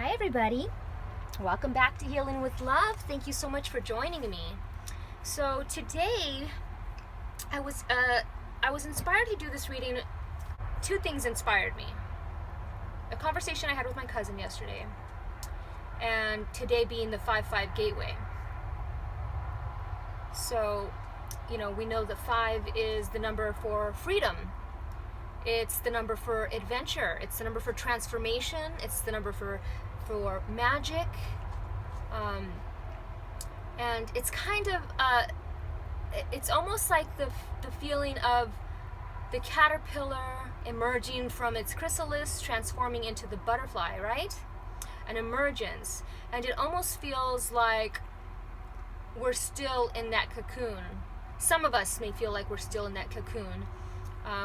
Hi everybody, welcome back to Healing with Love. Thank you so much for joining me. So today I was inspired to do this reading. Two things inspired me. A conversation I had with my cousin yesterday, and today being the 5-5 gateway. So, we know that 5 is the number for freedom. It's the number for adventure. It's the number for transformation. It's the number for magic. And it's kind of, it's almost like the feeling of the caterpillar emerging from its chrysalis, transforming into the butterfly, right? An emergence. And it almost feels like we're still in that cocoon. Some of us may feel like we're still in that cocoon.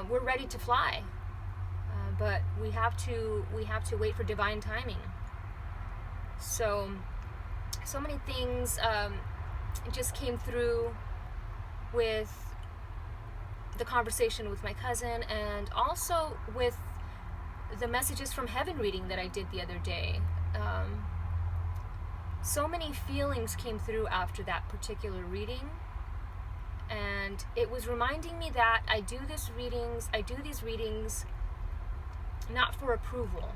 We're ready to fly, but we have to wait for divine timing. So many things just came through with the conversation with my cousin, and also with the messages from heaven reading that I did the other day. So many feelings came through after that particular reading. And it was reminding me that I do these readings not for approval,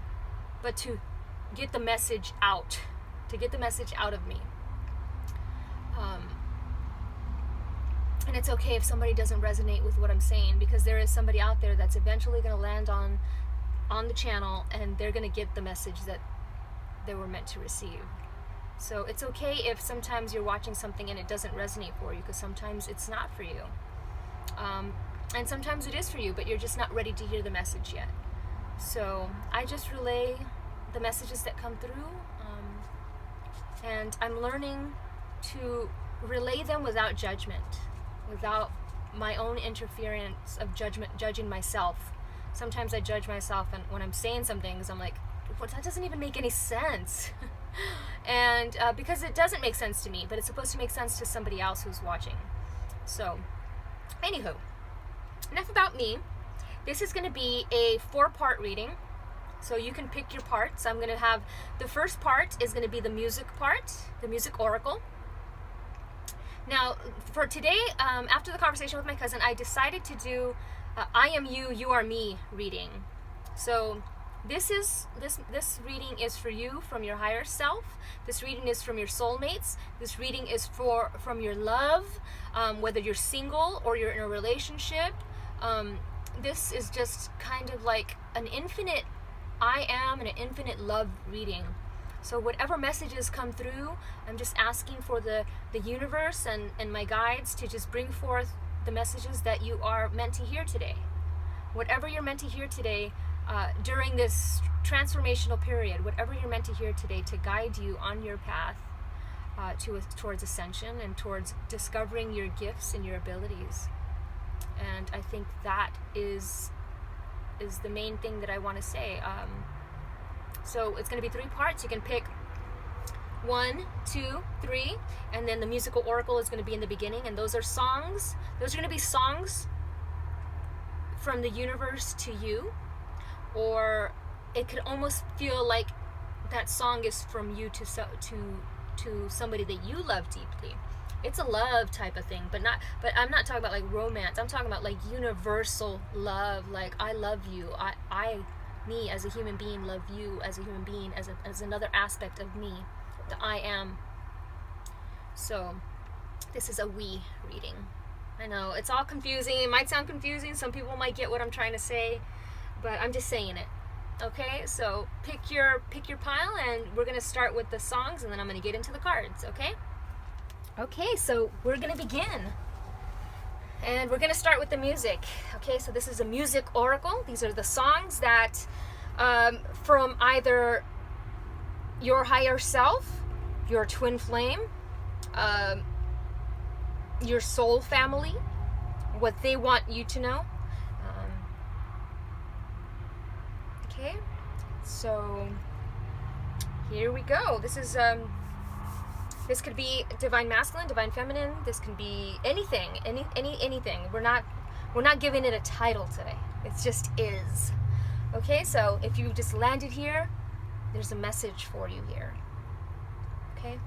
but to get the message out, of me. And it's okay if somebody doesn't resonate with what I'm saying, because there is somebody out there that's eventually going to land on the channel, and they're going to get the message that they were meant to receive. So it's okay if sometimes you're watching something and it doesn't resonate for you, because sometimes it's not for you. And sometimes it is for you, but you're just not ready to hear the message yet. So I just relay the messages that come through, and I'm learning to relay them without judgment, without my own interference of judging myself. Sometimes I judge myself, and when I'm saying some things, I'm like, well, that doesn't even make any sense. And because it doesn't make sense to me, but it's supposed to make sense to somebody else who's watching. So, anywho, enough about me. This is going to be a 4-part reading, so you can pick your parts. I'm going to have, the first part is going to be the music part, the music oracle. Now, for today, after the conversation with my cousin, I decided to do I am you, you are me reading. So this reading is for you, from your higher self. This reading is from your soulmates. This reading is from your love, whether you're single or you're in a relationship. This is just kind of like an infinite I am and an infinite love reading. So whatever messages come through, I'm just asking for the universe and my guides to just bring forth the messages that you are meant to hear today. Whatever you're meant to hear today, during this transformational period, whatever you're meant to hear today to guide you on your path towards ascension and towards discovering your gifts and your abilities. And I think that is the main thing that I want to say. So it's going to be 3 parts. You can pick 1, 2, 3, and then the musical oracle is going to be in the beginning, and those are songs. Those are going to be songs from the universe to you. Or it could almost feel like that song is from you to somebody that you love deeply. It's a love type of thing, but I'm not talking about like romance. I'm talking about like universal love. Like, I love you. Me as a human being love you as a human being, as another aspect of me, the I am. So this is a we reading. I know it's all confusing. It might sound confusing. Some people might get what I'm trying to say, but I'm just saying it. Okay, so pick your pile, and we're gonna start with the songs, and then I'm gonna get into the cards. Okay, so we're gonna begin, and we're gonna start with the music. Okay, so this is a music oracle. These are the songs that from either your higher self, your twin flame, your soul family, what they want you to know. Okay, so here we go. This is this could be divine masculine, divine feminine. This can be anything, anything. We're not giving it a title today. It just is. Okay, so if you just landed here, there's a message for you here. Okay?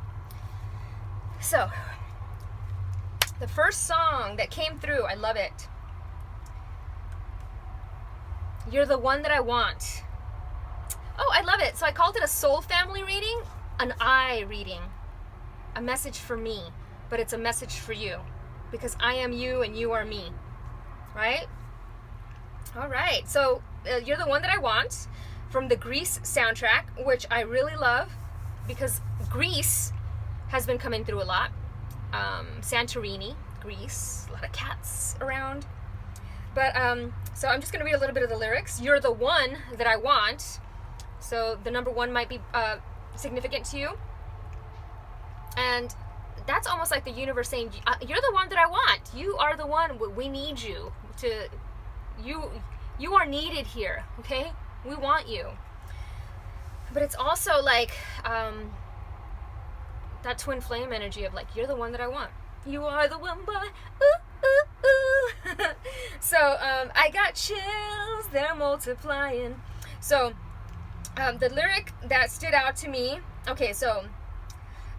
So, the first song that came through, I love it. You're the one that I want. Oh, I love it. So I called it a soul family reading, an I reading. A message for me, but it's a message for you. Because I am you and you are me. Right? All right. So You're the One That I Want from the Grease soundtrack, which I really love because Greece has been coming through a lot. Santorini, Greece, a lot of cats around. But so I'm just going to read a little bit of the lyrics. You're the one that I want. So the number one might be significant to you. And that's almost like the universe saying, you're the one that I want. You are the one. We need you. You are needed here, okay? We want you. But it's also like that twin flame energy of like, you're the one that I want. You are the one, boy. Ooh, ooh, ooh. So I got chills. They're multiplying. So the lyric that stood out to me. Okay, so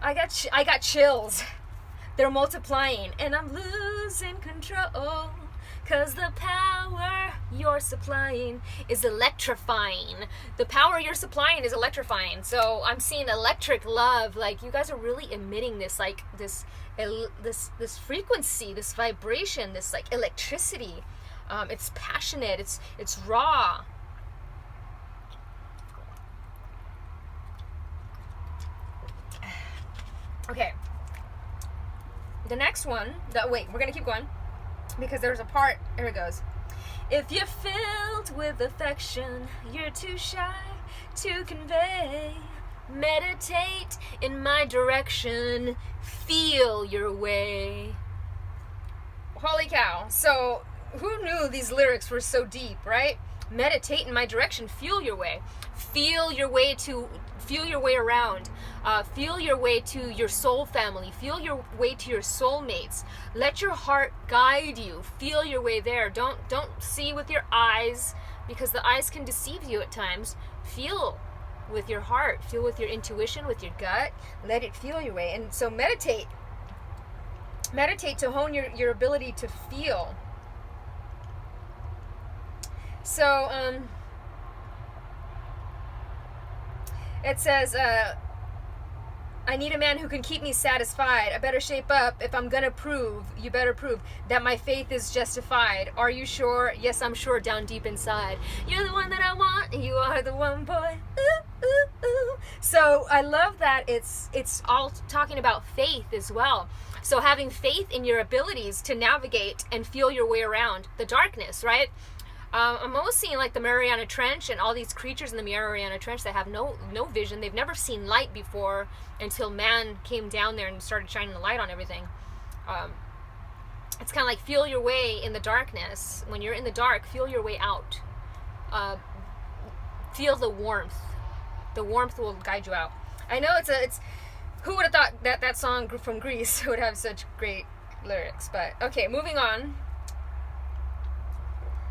I got chills. They're multiplying, and I'm losing control. 'Cause the power you're supplying is electrifying. The power you're supplying is electrifying. So I'm seeing electric love. Like, you guys are really emitting this, like, this frequency, this vibration, this, like, electricity. It's passionate. It's raw. Okay. The next one, we're going to keep going. Because there's a part, here it goes. If you're filled with affection, you're too shy to convey. Meditate in my direction, feel your way. Holy cow. So, who knew these lyrics were so deep, right? Meditate in my direction, feel your way. Feel your way around. Feel your way to your soul family. Feel your way to your soulmates. Let your heart guide you. Feel your way there. Don't see with your eyes, because the eyes can deceive you at times. Feel with your heart. Feel with your intuition, with your gut. Let it feel your way. And so meditate. Meditate to hone your ability to feel. So, it says, I need a man who can keep me satisfied. I better shape up. If I'm gonna prove, you better prove that my faith is justified. Are you sure? Yes, I'm sure, down deep inside. You're the one that I want. You are the one, boy. Ooh, ooh, ooh. So I love that it's all talking about faith as well. So having faith in your abilities to navigate and feel your way around the darkness, right? I'm almost seeing like the Mariana Trench and all these creatures in the Mariana Trench that have no vision. They've never seen light before until man came down there and started shining the light on everything. It's kind of like feel your way in the darkness. When you're in the dark, feel your way out. Feel the warmth. The warmth will guide you out. I know it's who would have thought that song from Greece would have such great lyrics, but okay, moving on.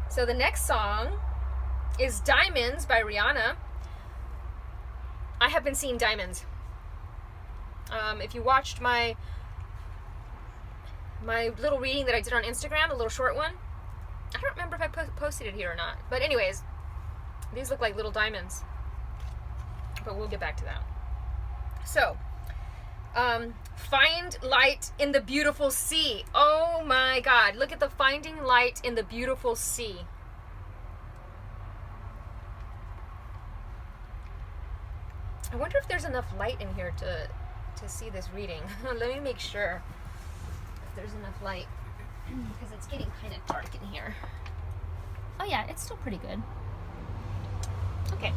So the next song is Diamonds by Rihanna. I have been seeing diamonds. If you watched my little reading that I did on Instagram, a little short one, I don't remember if I posted it here or not. But anyways, these look like little diamonds. But we'll get back to that. So, find light in the beautiful sea. Oh my God, look at the finding light in the beautiful sea. I wonder if there's enough light in here to see this reading. Let me make sure if there's enough light, because it's getting kind of dark in here. Oh yeah, it's still pretty good. Okay.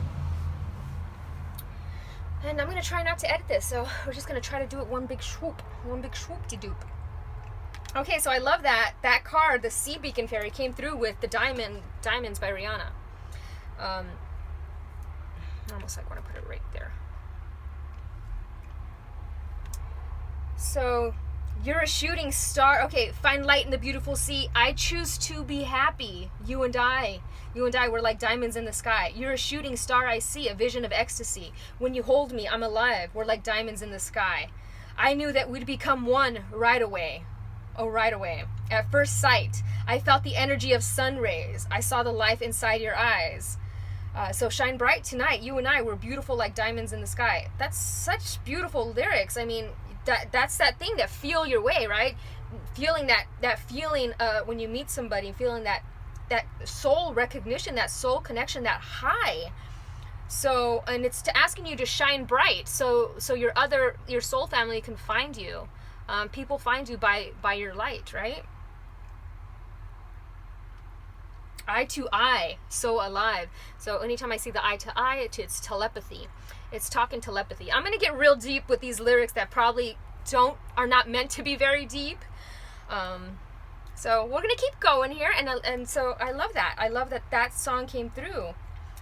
And I'm going to try not to edit this, so we're just going to try to do it one big swoop-de-doop. Okay, so I love that card, the Sea Beacon Fairy, came through with the Diamonds by Rihanna. I almost like want to put it right there. So, You're a shooting star. Okay, find light in the beautiful sea. I choose to be happy. You and I. You and I were like diamonds in the sky. You're a shooting star I see, a vision of ecstasy. When you hold me, I'm alive. We're like diamonds in the sky. I knew that we'd become one right away. Oh, right away. At first sight, I felt the energy of sun rays. I saw the life inside your eyes. So shine bright tonight. You and I were beautiful like diamonds in the sky. That's such beautiful lyrics. I mean, that's that thing that feel your way, right? Feeling that feeling when you meet somebody, feeling that soul recognition, that soul connection, that high. So, and it's asking you to shine bright, so your soul family can find you. People find you by your light, right? Eye to eye, so alive. So anytime I see the eye to eye, it's telepathy. It's talking telepathy. I'm gonna get real deep with these lyrics that probably are not meant to be very deep. So we're gonna keep going here, and so I love that. I love that song came through.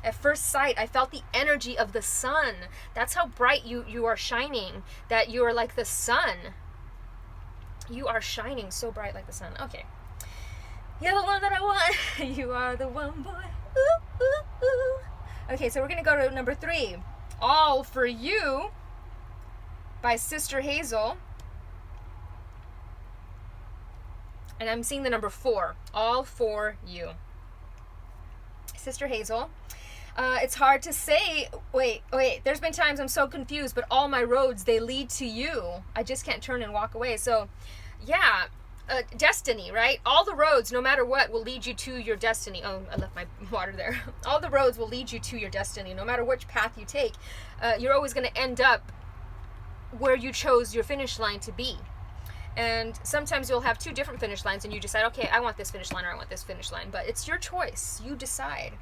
At first sight, I felt the energy of the sun. That's how bright you are shining. That you are like the sun. You are shining so bright like the sun. Okay. You're the one that I want. You are the one, boy. Ooh, ooh, ooh. Okay, so we're going to go to number 3. All for You by Sister Hazel. And I'm seeing the number 4. All for You. Sister Hazel. It's hard to say. Wait. There's been times I'm so confused, but all my roads, they lead to you. I just can't turn and walk away. So, yeah. Destiny, right? All the roads, no matter what, will lead you to your destiny. Oh, I left my water there. All the roads will lead you to your destiny. No matter which path you take, you're always going to end up where you chose your finish line to be. And sometimes you'll have 2 different finish lines, and you decide, okay, I want this finish line or I want this finish line. But it's your choice. You decide.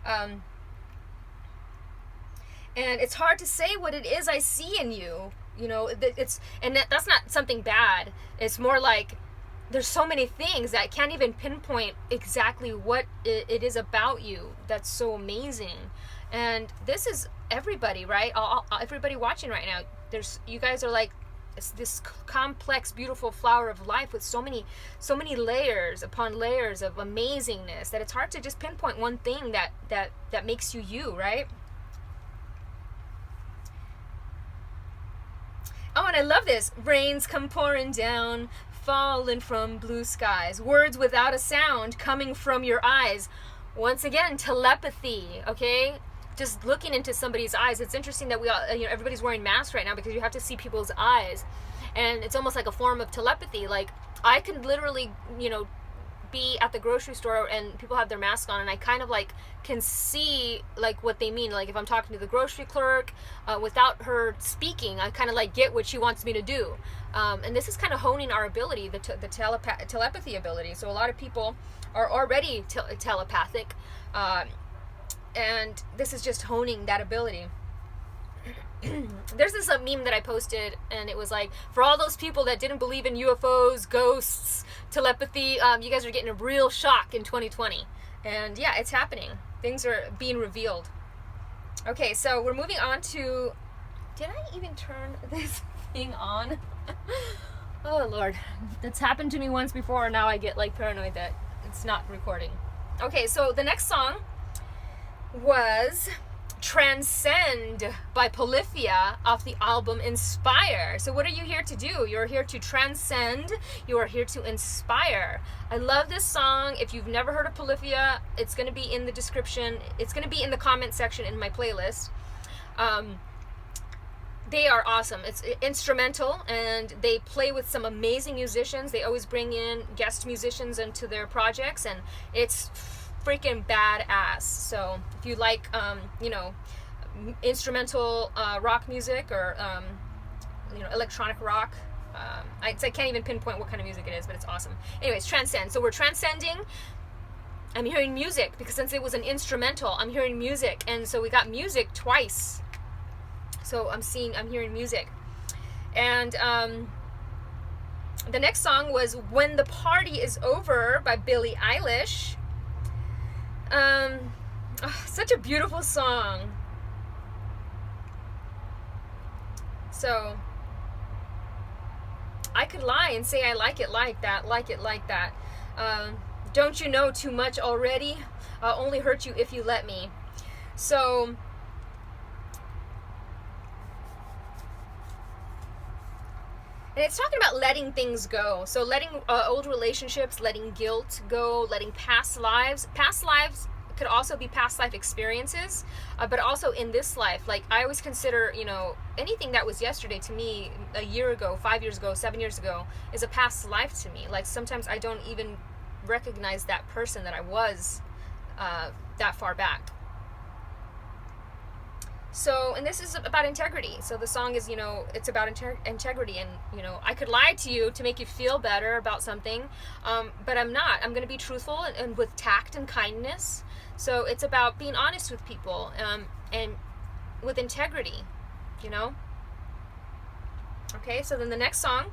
And it's hard to say what it is I see in you. You know, that's not something bad. It's more like there's so many things that I can't even pinpoint exactly what it is about you that's so amazing. And this is everybody, right? Everybody watching right now. You guys are like this complex, beautiful flower of life with so many layers upon layers of amazingness that it's hard to just pinpoint one thing that makes you you, right? Oh, and I love this. Rains come pouring down, falling from blue skies. Words without a sound coming from your eyes. Once again, telepathy, okay? Just looking into somebody's eyes. It's interesting that everybody's wearing masks right now because you have to see people's eyes. And it's almost like a form of telepathy. Like, I can literally, be at the grocery store and people have their mask on and I kind of like can see like what they mean. Like if I'm talking to the grocery clerk without her speaking, I kind of like get what she wants me to do. And this is kind of honing our ability, the telepathy ability. So a lot of people are already telepathic, and this is just honing that ability. There's this meme that I posted, and it was like, for all those people that didn't believe in UFOs, ghosts, telepathy, you guys are getting a real shock in 2020. And yeah, it's happening. Things are being revealed. Okay, so we're moving on to... Did I even turn this thing on? Oh, Lord. That's happened to me once before, and now I get like paranoid that it's not recording. Okay, so the next song was Transcend by Polyphia off the album Inspire. So what are you here to do? You're here to transcend. You are here to inspire. I love this song. If you've never heard of Polyphia, it's going to be in the description. It's going to be in the comment section in my playlist. They are awesome. It's instrumental, and they play with some amazing musicians. They always bring in guest musicians into their projects, and it's freaking badass. So if you like instrumental rock music or electronic rock, I can't even pinpoint what kind of music it is, but it's awesome. Anyways, Transcend. So we're transcending. I'm hearing music because since it was an instrumental, I'm hearing music, and so we got music twice. So I'm hearing music. And the next song was When the Party Is Over by Billie Eilish. Such a beautiful song. So I could lie and say I like it like that, like it like that. Don't you know too much already? I'll only hurt you if you let me. So, and it's talking about letting things go. So letting old relationships, letting guilt go, letting past lives. Past lives could also be past life experiences, but also in this life. Like, I always consider, anything that was yesterday to me, a year ago, 5 years ago, 7 years ago, is a past life to me. Like, sometimes I don't even recognize that person that I was that far back. So, and this is about integrity. So the song is, it's about integrity. And, I could lie to you to make you feel better about something, but I'm not. I'm going to be truthful and with tact and kindness. So it's about being honest with people, and with integrity, Okay, so then the next song,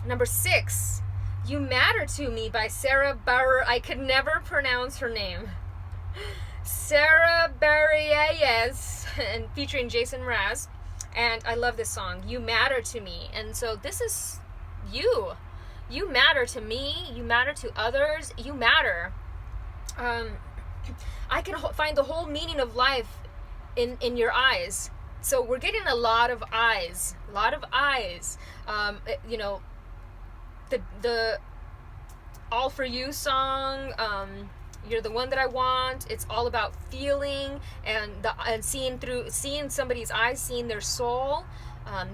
number 6, You Matter to Me by Sarah Bauer. I could never pronounce her name. Sarah Bareilles, and featuring Jason Mraz. And I love this song, You Matter to Me. And so this is you. You matter to me. You matter to others. You matter. I can find the whole meaning of life in your eyes. So we're getting a lot of eyes. A lot of eyes. The All For You song, You're the One That I Want. It's all about feeling and seeing somebody's eyes, seeing their soul,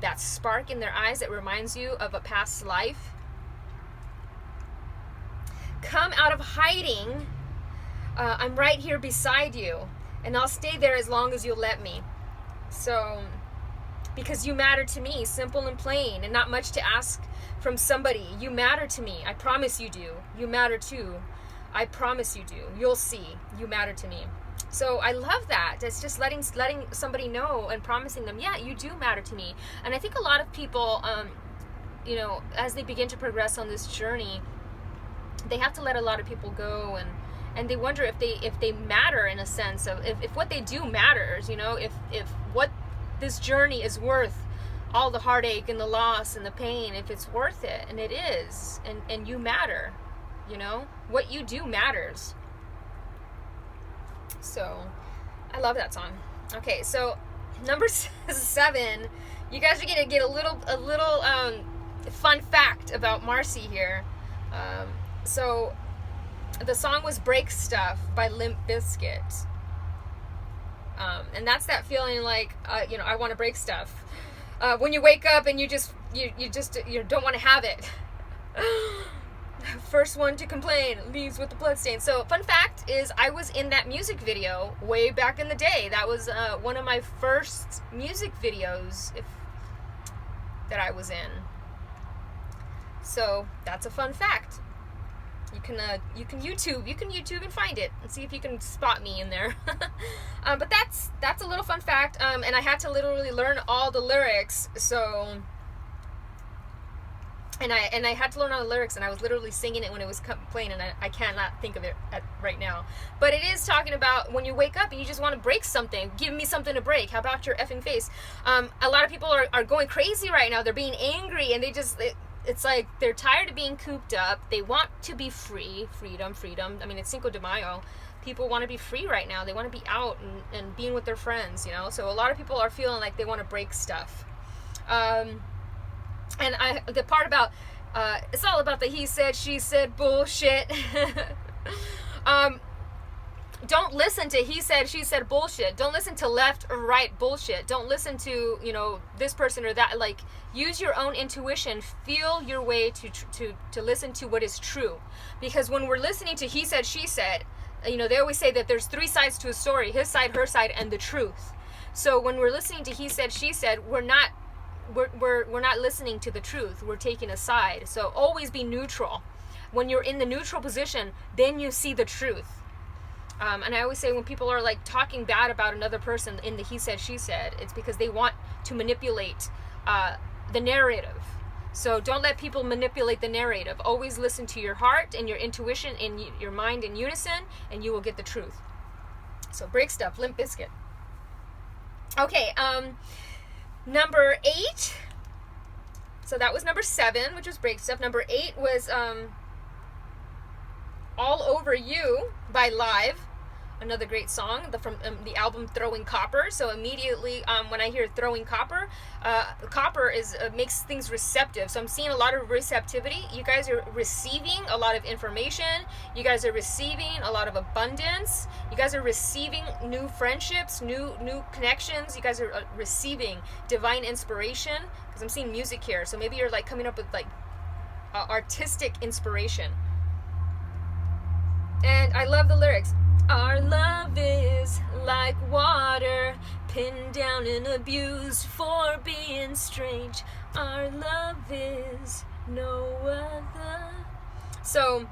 that spark in their eyes that reminds you of a past life. Come out of hiding. I'm right here beside you, and I'll stay there as long as you'll let me. So, because you matter to me, simple and plain, and not much to ask from somebody. You matter to me. I promise you do. You matter too. I promise you do. You'll see. You matter to me. So I love that. It's just letting somebody know and promising them, yeah, you do matter to me. And I think a lot of people, as they begin to progress on this journey, they have to let a lot of people go, and they wonder if they matter, in a sense of if what they do matters, if what this journey is worth all the heartache and the loss and the pain, if it's worth it. And it is. And you matter. What you do matters. So I love that song. Okay, so number 7, you guys are gonna get a little fun fact about Marcy here. So the song was Break Stuff by Limp Bizkit. And that's that feeling like, I want to break stuff. When you wake up and you don't want to have it. First one to complain leaves with the bloodstain. So fun fact is, I was in that music video way back in the day. That was one of my first music videos that I was in. So that's a fun fact. You can YouTube and find it and see if you can spot me in there. But that's a little fun fact. And I had to literally learn all the lyrics. So, and I had to learn all the lyrics, and I was literally singing it when it was playing, and I cannot think of it right now. But it is talking about when you wake up and you just want to break something. Give me something to break. How about your effing face? A lot of people are going crazy right now. They're being angry, and it's like they're tired of being cooped up. They want to be free. Freedom. I mean, it's Cinco de Mayo. People want to be free right now. They want to be out and being with their friends, So a lot of people are feeling like they want to break stuff. And the part about, it's all about the he said, she said bullshit. Don't listen to he said, she said bullshit. Don't listen to left or right bullshit. Don't listen to, this person or that. Like, use your own intuition. Feel your way to listen to what is true. Because when we're listening to he said, she said, they always say that there's 3 sides to a story: his side, her side, and the truth. So when we're listening to he said, she said, we're not listening to the truth. We're taking a side. So always be neutral. When you're in the neutral position, then you see the truth. And I always say, when people are like talking bad about another person in the he said, she said, it's because they want to manipulate the narrative. So don't let people manipulate the narrative. Always listen to your heart and your intuition and your mind in unison, and you will get the truth. So break stuff, Limp Bizkit. Okay, number 8, So that was number 7, which was Break Stuff. Number 8 was All Over You by Live. Another great song from the album Throwing Copper. So immediately when I hear Throwing Copper, copper makes things receptive. So I'm seeing a lot of receptivity. You guys are receiving a lot of information. You guys are receiving a lot of abundance. You guys are receiving new friendships, new connections. You guys are receiving divine inspiration, because I'm seeing music here. So maybe you're like coming up with like artistic inspiration. And I love the lyrics. Our love is like water, pinned down and abused for being strange. Our love is no other. So,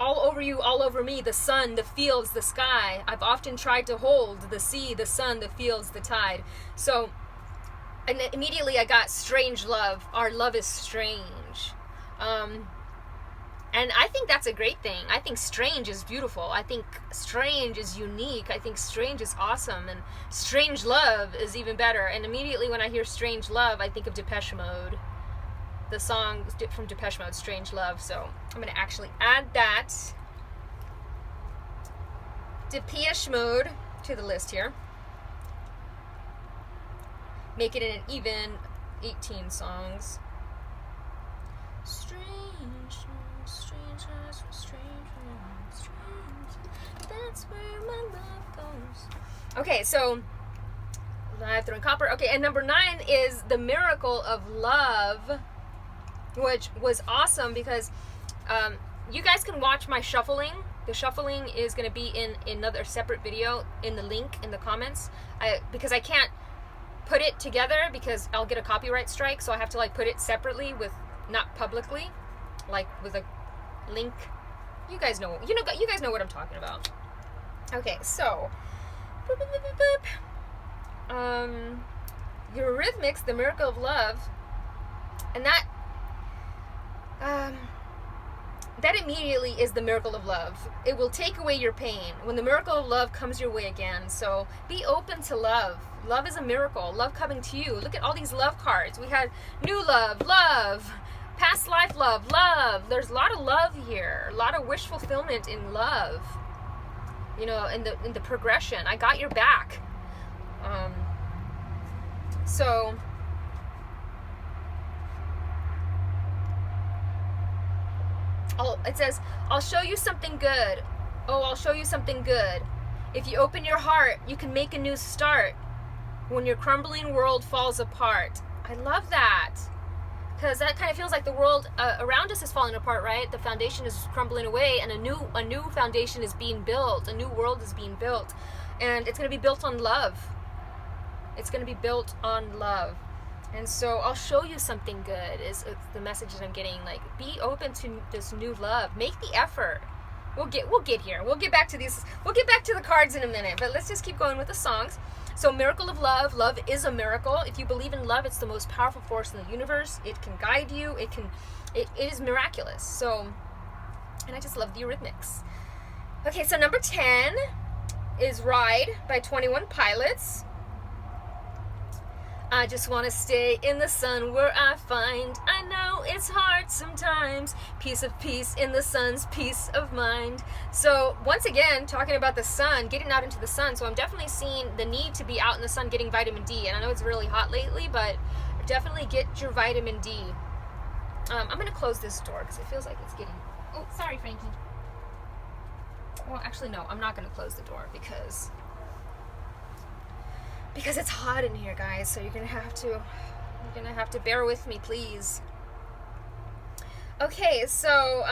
all over you, all over me, the sun, the fields, the sky. I've often tried to hold the sea, the sun, the fields, the tide. So, and immediately I got strange love. Our love is strange. And I think that's a great thing. I think strange is beautiful. I think strange is unique. I think strange is awesome. And strange love is even better. And immediately when I hear strange love, I think of Depeche Mode. The song from Depeche Mode, Strange Love. So I'm going to actually add that Depeche Mode to the list here. Make it an even 18 songs. Strange. That's where my love goes. Okay, so Live, Throwing Copper. Okay, and number 9 is The Miracle of Love, which was awesome because you guys can watch my shuffling. The shuffling is going to be in another separate video in the link in the comments. Because I can't put it together because I'll get a copyright strike, so I have to like put it separately with, not publicly, like with a link. You guys know what I'm talking about. Okay, so Eurythmics, The Miracle of Love, and that immediately is the miracle of love. It will take away your pain when the miracle of love comes your way again. So be open to love. Love is a miracle. Love coming to you. Look at all these love cards. We had new love, love, past life love, love. There's a lot of love here. A lot of wish fulfillment in love. You know, in the progression. I got your back. So it says, I'll show you something good. Oh, I'll show you something good. If you open your heart, you can make a new start when your crumbling world falls apart. I love that. Because that kind of feels like the world around us is falling apart, right? The foundation is crumbling away, and a new foundation is being built. A new world is being built, and it's going to be built on love. It's going to be built on love, and so I'll show you something good. Is the message that I'm getting? Like, be open to this new love. Make the effort. We'll get here. We'll get back to these. We'll get back to the cards in a minute. But let's just keep going with the songs. So, miracle of love. Love is a miracle. If you believe in love, it's the most powerful force in the universe. It can guide you. It is miraculous. So, and I just love the Eurythmics. Okay, so number 10 is Ride by 21 Pilots. I just want to stay in the sun where I find. I know it's hard sometimes. Peace of peace in the sun's peace of mind. So once again, talking about the sun, getting out into the sun. So I'm definitely seeing the need to be out in the sun getting vitamin D. And I know it's really hot lately, but definitely get your vitamin D. I'm going to close this door because it feels like it's getting... Oh, sorry, Frankie. Well, actually, no. I'm not going to close the door because it's hot in here, guys, so you're gonna have to bear with me, please. Okay, so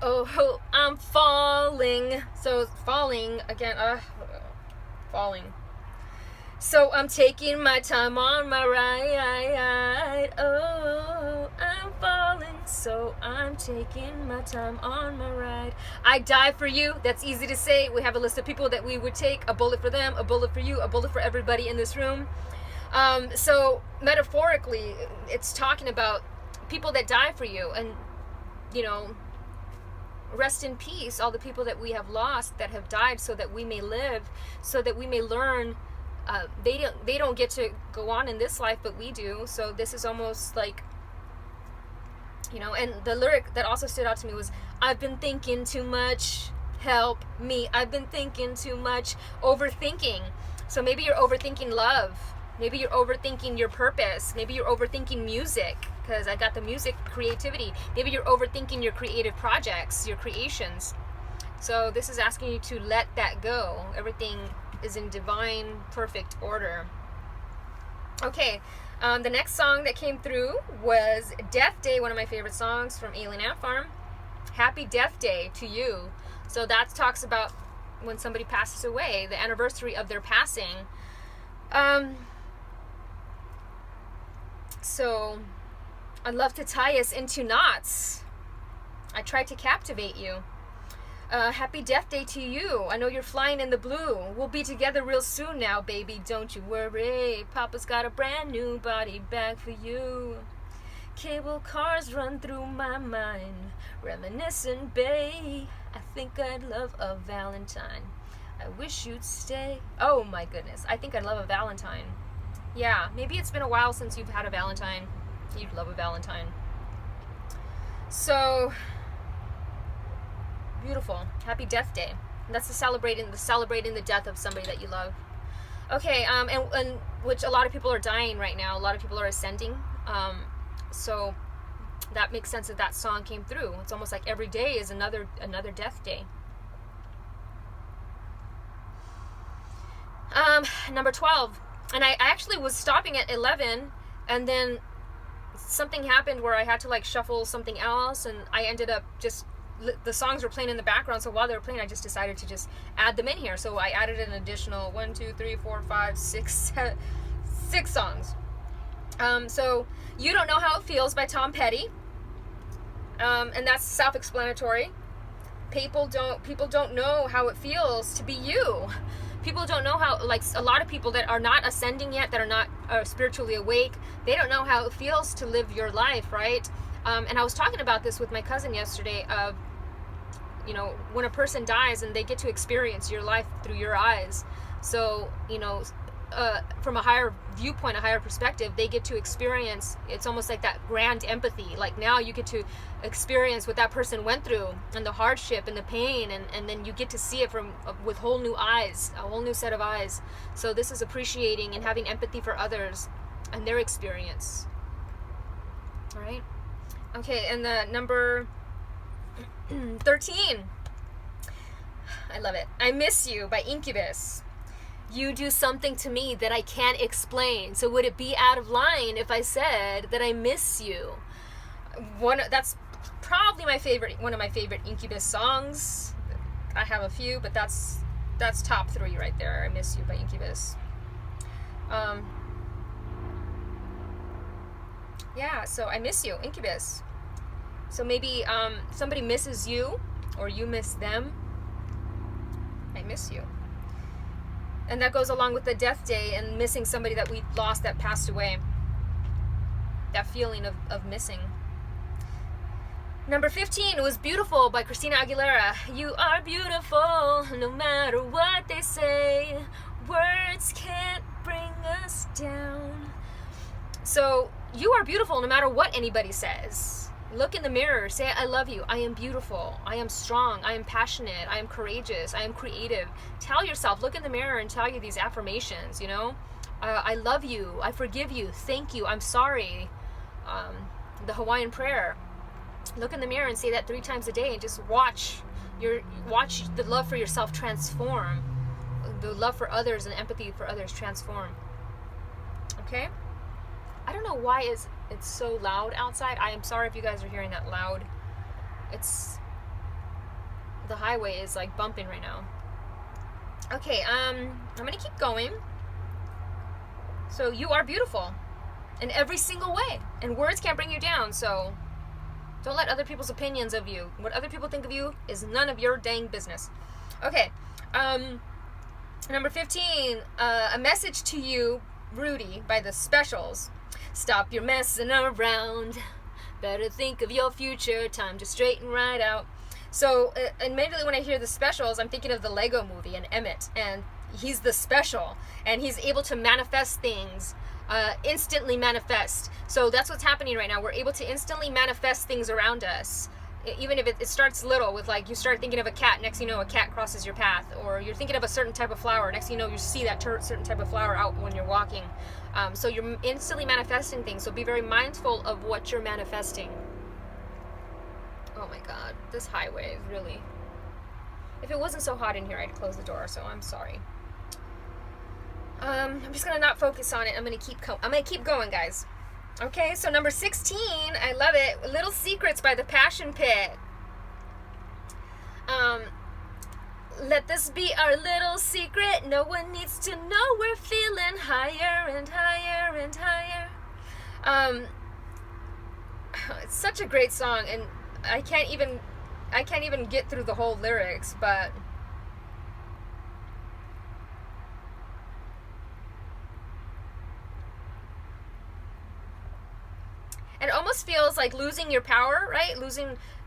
oh, I'm falling. So falling again, falling. So I'm taking my time on my ride. Oh, I'm falling, so I'm taking my time on my ride. I die for you. That's easy to say. We have a list of people that we would take. A bullet for them, a bullet for you, a bullet for everybody in this room. So metaphorically, it's talking about people that die for you, and you know, rest in peace, all the people that we have lost, that have died, so that we may live, so that we may learn they don't get to go on in this life, but we do. So this is almost like, you know. And the lyric that also stood out to me was, I've been thinking too much, help me, I've been thinking too much. Overthinking. So maybe you're overthinking love, maybe you're overthinking your purpose, maybe you're overthinking music, because I got the music creativity. Maybe you're overthinking your creative projects, your creations. So this is asking you to let that go. Everything is in divine, perfect order. Okay, the next song that came through was Death Day, one of my favorite songs from Alien Ant Farm. Happy Death Day to you. So that talks about when somebody passes away, the anniversary of their passing. So I'd love to tie us into knots. I tried to captivate you. Happy Death Day to you. I know you're flying in the blue. We'll be together real soon now, baby. Don't you worry. Papa's got a brand new body bag for you. Cable cars run through my mind. Reminiscing, babe. I think I'd love a Valentine. I wish you'd stay. Oh my goodness. I think I'd love a Valentine. Yeah, maybe it's been a while since you've had a Valentine. You'd love a Valentine. So beautiful. Happy Death Day. And that's celebrating the death of somebody that you love. Okay, and which a lot of people are dying right now. A lot of people are ascending. So that makes sense that song came through. It's almost like every day is another death day. Number 12. And I actually was stopping at 11, and then something happened where I had to like shuffle something else, and I ended up just, the songs were playing in the background, so while they were playing I just decided to just add them in here. So I added an additional 1, 2, 3, 4, 5, 6, 6 songs. So You Don't Know How It Feels by Tom Petty. And that's self-explanatory. People don't know how it feels to be you. People don't know how, like a lot of people that are not ascending yet, that are not spiritually awake, they don't know how it feels to live your life, right? And I was talking about this with my cousin yesterday of, you know, when a person dies and they get to experience your life through your eyes. So, you know, from a higher viewpoint, a higher perspective, they get to experience, it's almost like that grand empathy. Like now you get to experience what that person went through and the hardship and the pain, and then you get to see it with whole new eyes, a whole new set of eyes. So this is appreciating and having empathy for others and their experience. All right. Okay, and the number 13. I love it. I Miss You by Incubus. You do something to me that I can't explain. So would it be out of line if I said that I miss you? That's probably one of my favorite Incubus songs. I have a few, but that's top 3 right there. I Miss You by Incubus. Yeah, so I miss you, Incubus. So maybe somebody misses you, or you miss them. I miss you. And that goes along with the death day and missing somebody that we lost, that passed away. That feeling of missing. Number 15 was Beautiful by Christina Aguilera. You are beautiful, no matter what they say. Words can't bring us down. So, you are beautiful no matter what anybody says. Look in the mirror, say, I love you, I am beautiful, I am strong, I am passionate, I am courageous, I am creative. Tell yourself, look in the mirror and tell you these affirmations, you know. I love you, I forgive you, thank you, I'm sorry. The Hawaiian prayer. Look in the mirror and say that 3 times a day, and just watch the love for yourself transform. The love for others and empathy for others transform. Okay? I don't know why it's so loud outside. I am sorry if you guys are hearing that loud. The highway is like bumping right now. Okay, I'm gonna keep going. So you are beautiful in every single way, and words can't bring you down. So don't let other people's opinions of you, what other people think of you, is none of your dang business. Okay, number 15, A Message to You, Rudy by The Specials. Stop your messing around. Better think of your future. Time to straighten right out. So immediately when I hear The Specials, I'm thinking of the Lego movie and Emmett. And he's the special, and he's able to manifest things, instantly manifest. So that's what's happening right now. We're able to instantly manifest things around us. Even if it starts little with, like, you start thinking of a cat, next thing you know a cat crosses your path, or you're thinking of a certain type of flower, next thing you know you see that certain type of flower out when you're walking. So you're instantly manifesting things, so be very mindful of what you're manifesting. Oh my god, this highway is really... If it wasn't so hot in here, I'd close the door, so I'm sorry. I'm just gonna not focus on it. I'm gonna keep going, guys. Okay, so number 16, I love it. Little Secrets by the Passion Pit. Let this be our little secret. No one needs to know we're feeling higher and higher and higher. It's such a great song, and I can't even get through the whole lyrics, but it almost feels like losing your power, right?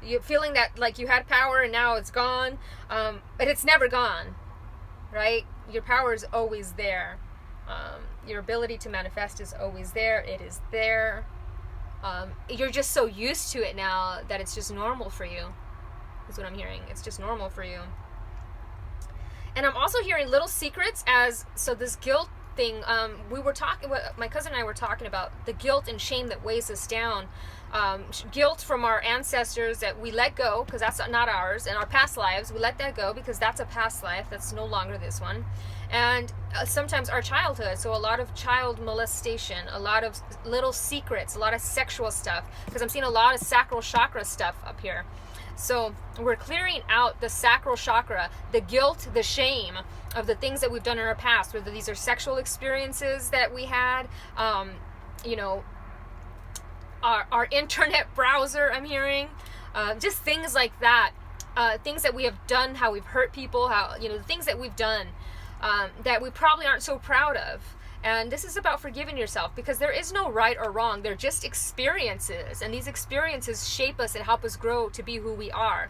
You feeling that like you had power and now it's gone, but it's never gone, right? Your power is always there. Your ability to manifest is always there. It is there. You're just so used to it now that it's just normal for you, is what I'm hearing. It's just normal for you. And I'm also hearing little secrets so this guilt thing, my cousin and I were talking about the guilt and shame that weighs us down. Guilt from our ancestors that we let go because that's not ours, and our past lives, we let that go because that's a past life, that's no longer this one. And sometimes our childhood, so a lot of child molestation, a lot of little secrets, a lot of sexual stuff, because I'm seeing a lot of sacral chakra stuff up here. So we're clearing out the sacral chakra, the guilt, the shame of the things that we've done in our past, whether these are sexual experiences that we had, our internet browser, I'm hearing, just things like that, things that we have done, how we've hurt people, the things that we've done that we probably aren't so proud of. And this is about forgiving yourself, because there is no right or wrong. They're just experiences, and these experiences shape us and help us grow to be who we are.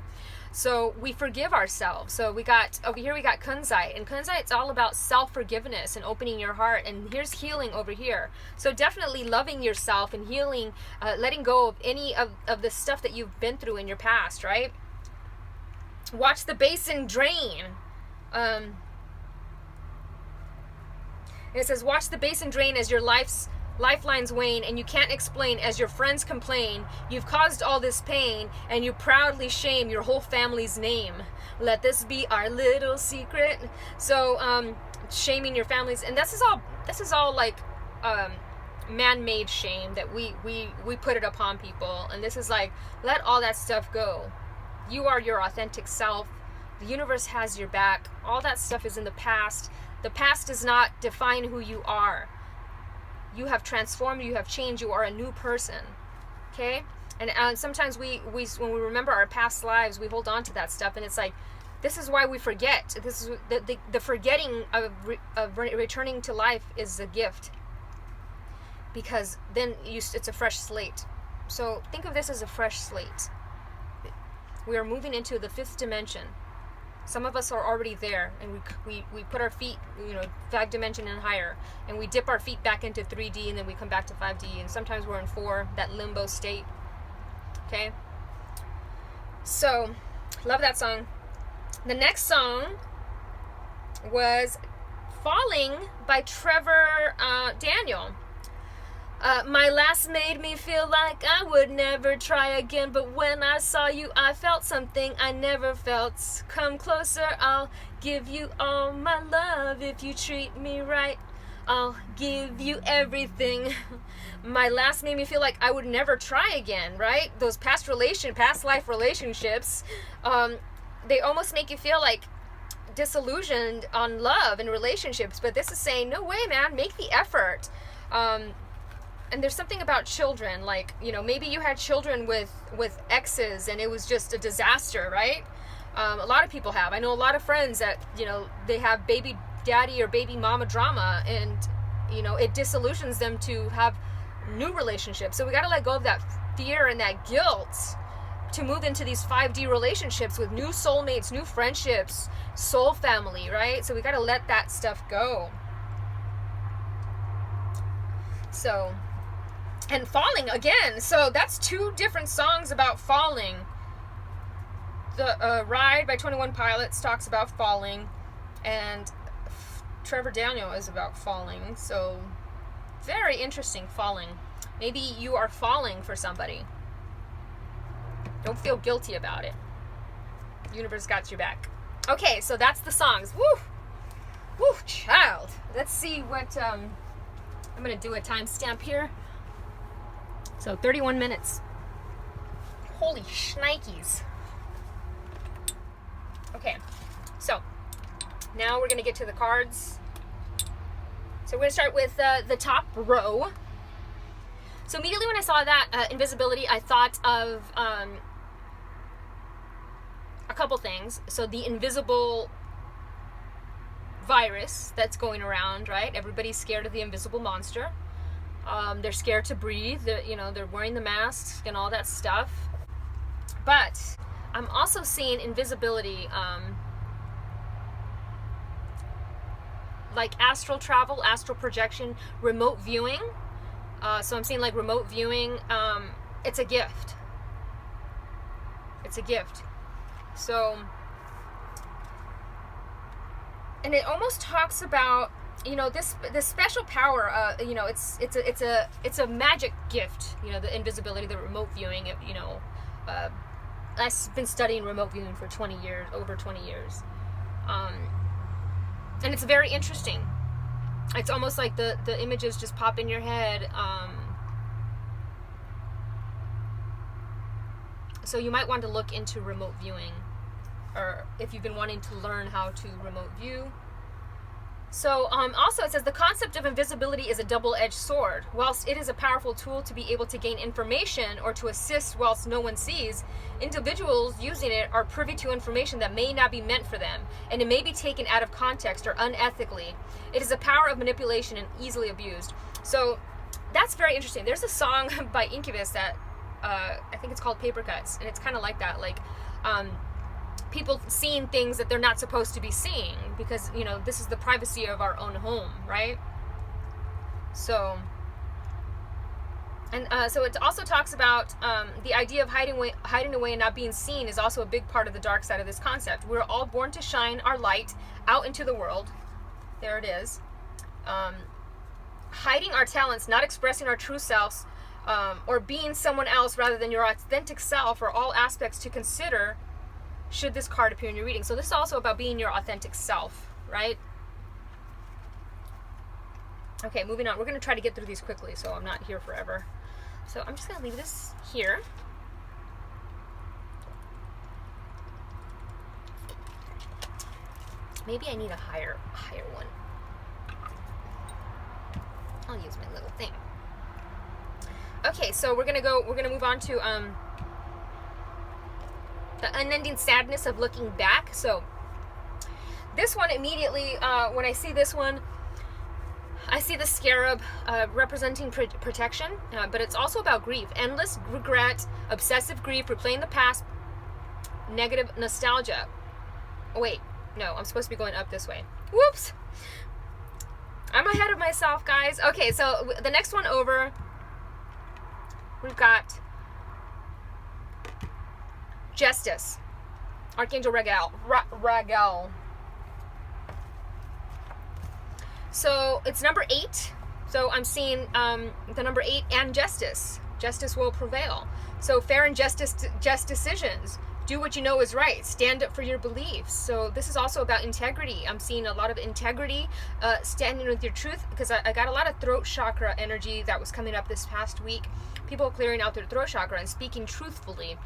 So we forgive ourselves. So over here we got kunzite, and kunzite, it's all about self-forgiveness and opening your heart, and here's healing over here. So definitely loving yourself and healing, letting go of any of the stuff that you've been through in your past, right? Watch the basin drain. It says, watch the basin drain as your lifelines wane, and you can't explain as your friends complain. You've caused all this pain, and you proudly shame your whole family's name. Let this be our little secret. So, shaming your families, and this is all like man-made shame that we put it upon people, and this is like, let all that stuff go. You are your authentic self. The universe has your back. All that stuff is in the past. The past does not define who you are. You have transformed, you have changed, you are a new person. Okay? And sometimes we when we remember our past lives, we hold on to that stuff, and it's like, this is why we forget. This is the forgetting of returning to life is a gift. Because then it's a fresh slate. So think of this as a fresh slate. We are moving into the 5th dimension. Some of us are already there, and we put our feet, 5 dimension and higher, and we dip our feet back into 3D, and then we come back to 5D, and sometimes we're in 4, that limbo state. Okay? So, love that song. The next song was Falling by Trevor Daniel. My last made me feel like I would never try again, but when I saw you, I felt something I never felt. Come closer, I'll give you all my love. If you treat me right, I'll give you everything. My last made me feel like I would never try again, right? Those past life relationships, they almost make you feel like disillusioned on love and relationships, but this is saying, no way, man, make the effort. And there's something about children, like, maybe you had children with exes and it was just a disaster, right? A lot of people have. I know a lot of friends that, they have baby daddy or baby mama drama, and, it disillusions them to have new relationships. So we got to let go of that fear and that guilt to move into these 5D relationships with new soulmates, new friendships, soul family, right? So we got to let that stuff go. So, and falling again. So that's 2 different songs about falling. The Ride by 21 Pilots talks about falling, and Trevor Daniel is about falling. So very interesting, falling. Maybe you are falling for somebody. Don't feel guilty about it. The universe got your back. Okay, so that's the songs. Woo! Woo, child. Let's see what, I'm going to do a timestamp here. So 31 minutes. Holy shnikes. Okay, so now we're going to get to the cards. So we're going to start with the top row. So immediately when I saw that invisibility, I thought of a couple things. So the invisible virus that's going around, right? Everybody's scared of the invisible monster. They're scared to breathe. They're wearing the masks and all that stuff. But I'm also seeing invisibility, like astral travel, astral projection, remote viewing. So I'm seeing like remote viewing. It's a gift. It's a gift. So, and it almost talks about, this special power. It's a magic gift. The invisibility, the remote viewing. I've been studying remote viewing for over 20 years. And it's very interesting. It's almost like the images just pop in your head. So you might want to look into remote viewing, or if you've been wanting to learn how to remote view. So also it says the concept of invisibility is a double-edged sword. Whilst it is a powerful tool to be able to gain information or to assist whilst no one sees, individuals using it are privy to information that may not be meant for them, and it may be taken out of context or unethically. It is a power of manipulation and easily abused. So that's very interesting. There's a song by Incubus that I think it's called Paper Cuts, and it's kind of like that, like people seeing things that they're not supposed to be seeing, because this is the privacy of our own home, right? So, and so it also talks about the idea of hiding away and not being seen is also a big part of the dark side of this concept. We're all born to shine our light out into the world. There it is. Hiding our talents, not expressing our true selves, or being someone else rather than your authentic self, are all aspects to consider should this card appear in your reading. So this is also about being your authentic self, right? Okay, moving on. We're going to try to get through these quickly, so I'm not here forever. So I'm just going to leave this here. Maybe I need a higher one. I'll use my little thing. Okay, so we're gonna move on to the unending sadness of looking back. So this one immediately, when I see this one, I see the scarab representing protection, but it's also about grief, endless regret, obsessive grief, replaying the past, negative nostalgia. Oh, wait, no, I'm supposed to be going up this way. Whoops! I'm ahead of myself, guys. Okay, so the next one over, we've got Justice, Archangel Raguel. So it's number 8. So I'm seeing the number 8 and justice. Justice will prevail. So fair and just decisions. Do what you know is right. Stand up for your beliefs. So this is also about integrity. I'm seeing a lot of integrity, standing with your truth, because I got a lot of throat chakra energy that was coming up this past week. People clearing out their throat chakra and speaking truthfully.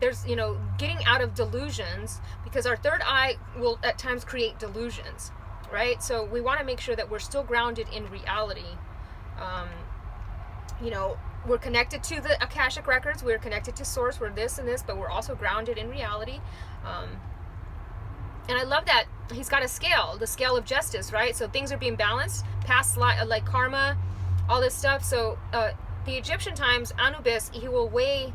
There's, getting out of delusions, because our third eye will at times create delusions, right? So we want to make sure that we're still grounded in reality. We're connected to the Akashic records, we're connected to source, we're this and this, but we're also grounded in reality. And I love that he's got a scale, the scale of justice, right? So things are being balanced, past like karma, all this stuff. So the Egyptian times, Anubis, he will weigh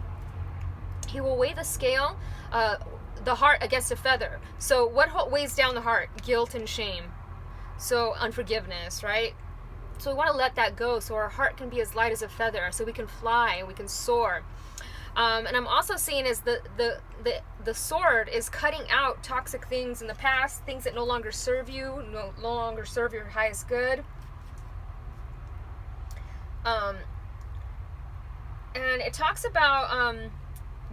He will weigh the scale, the heart against a feather. So what weighs down the heart? Guilt and shame. So unforgiveness, right? So we want to let that go so our heart can be as light as a feather, so we can fly and we can soar. And I'm also seeing is the sword is cutting out toxic things in the past, things that no longer serve you, no longer serve your highest good. And it talks about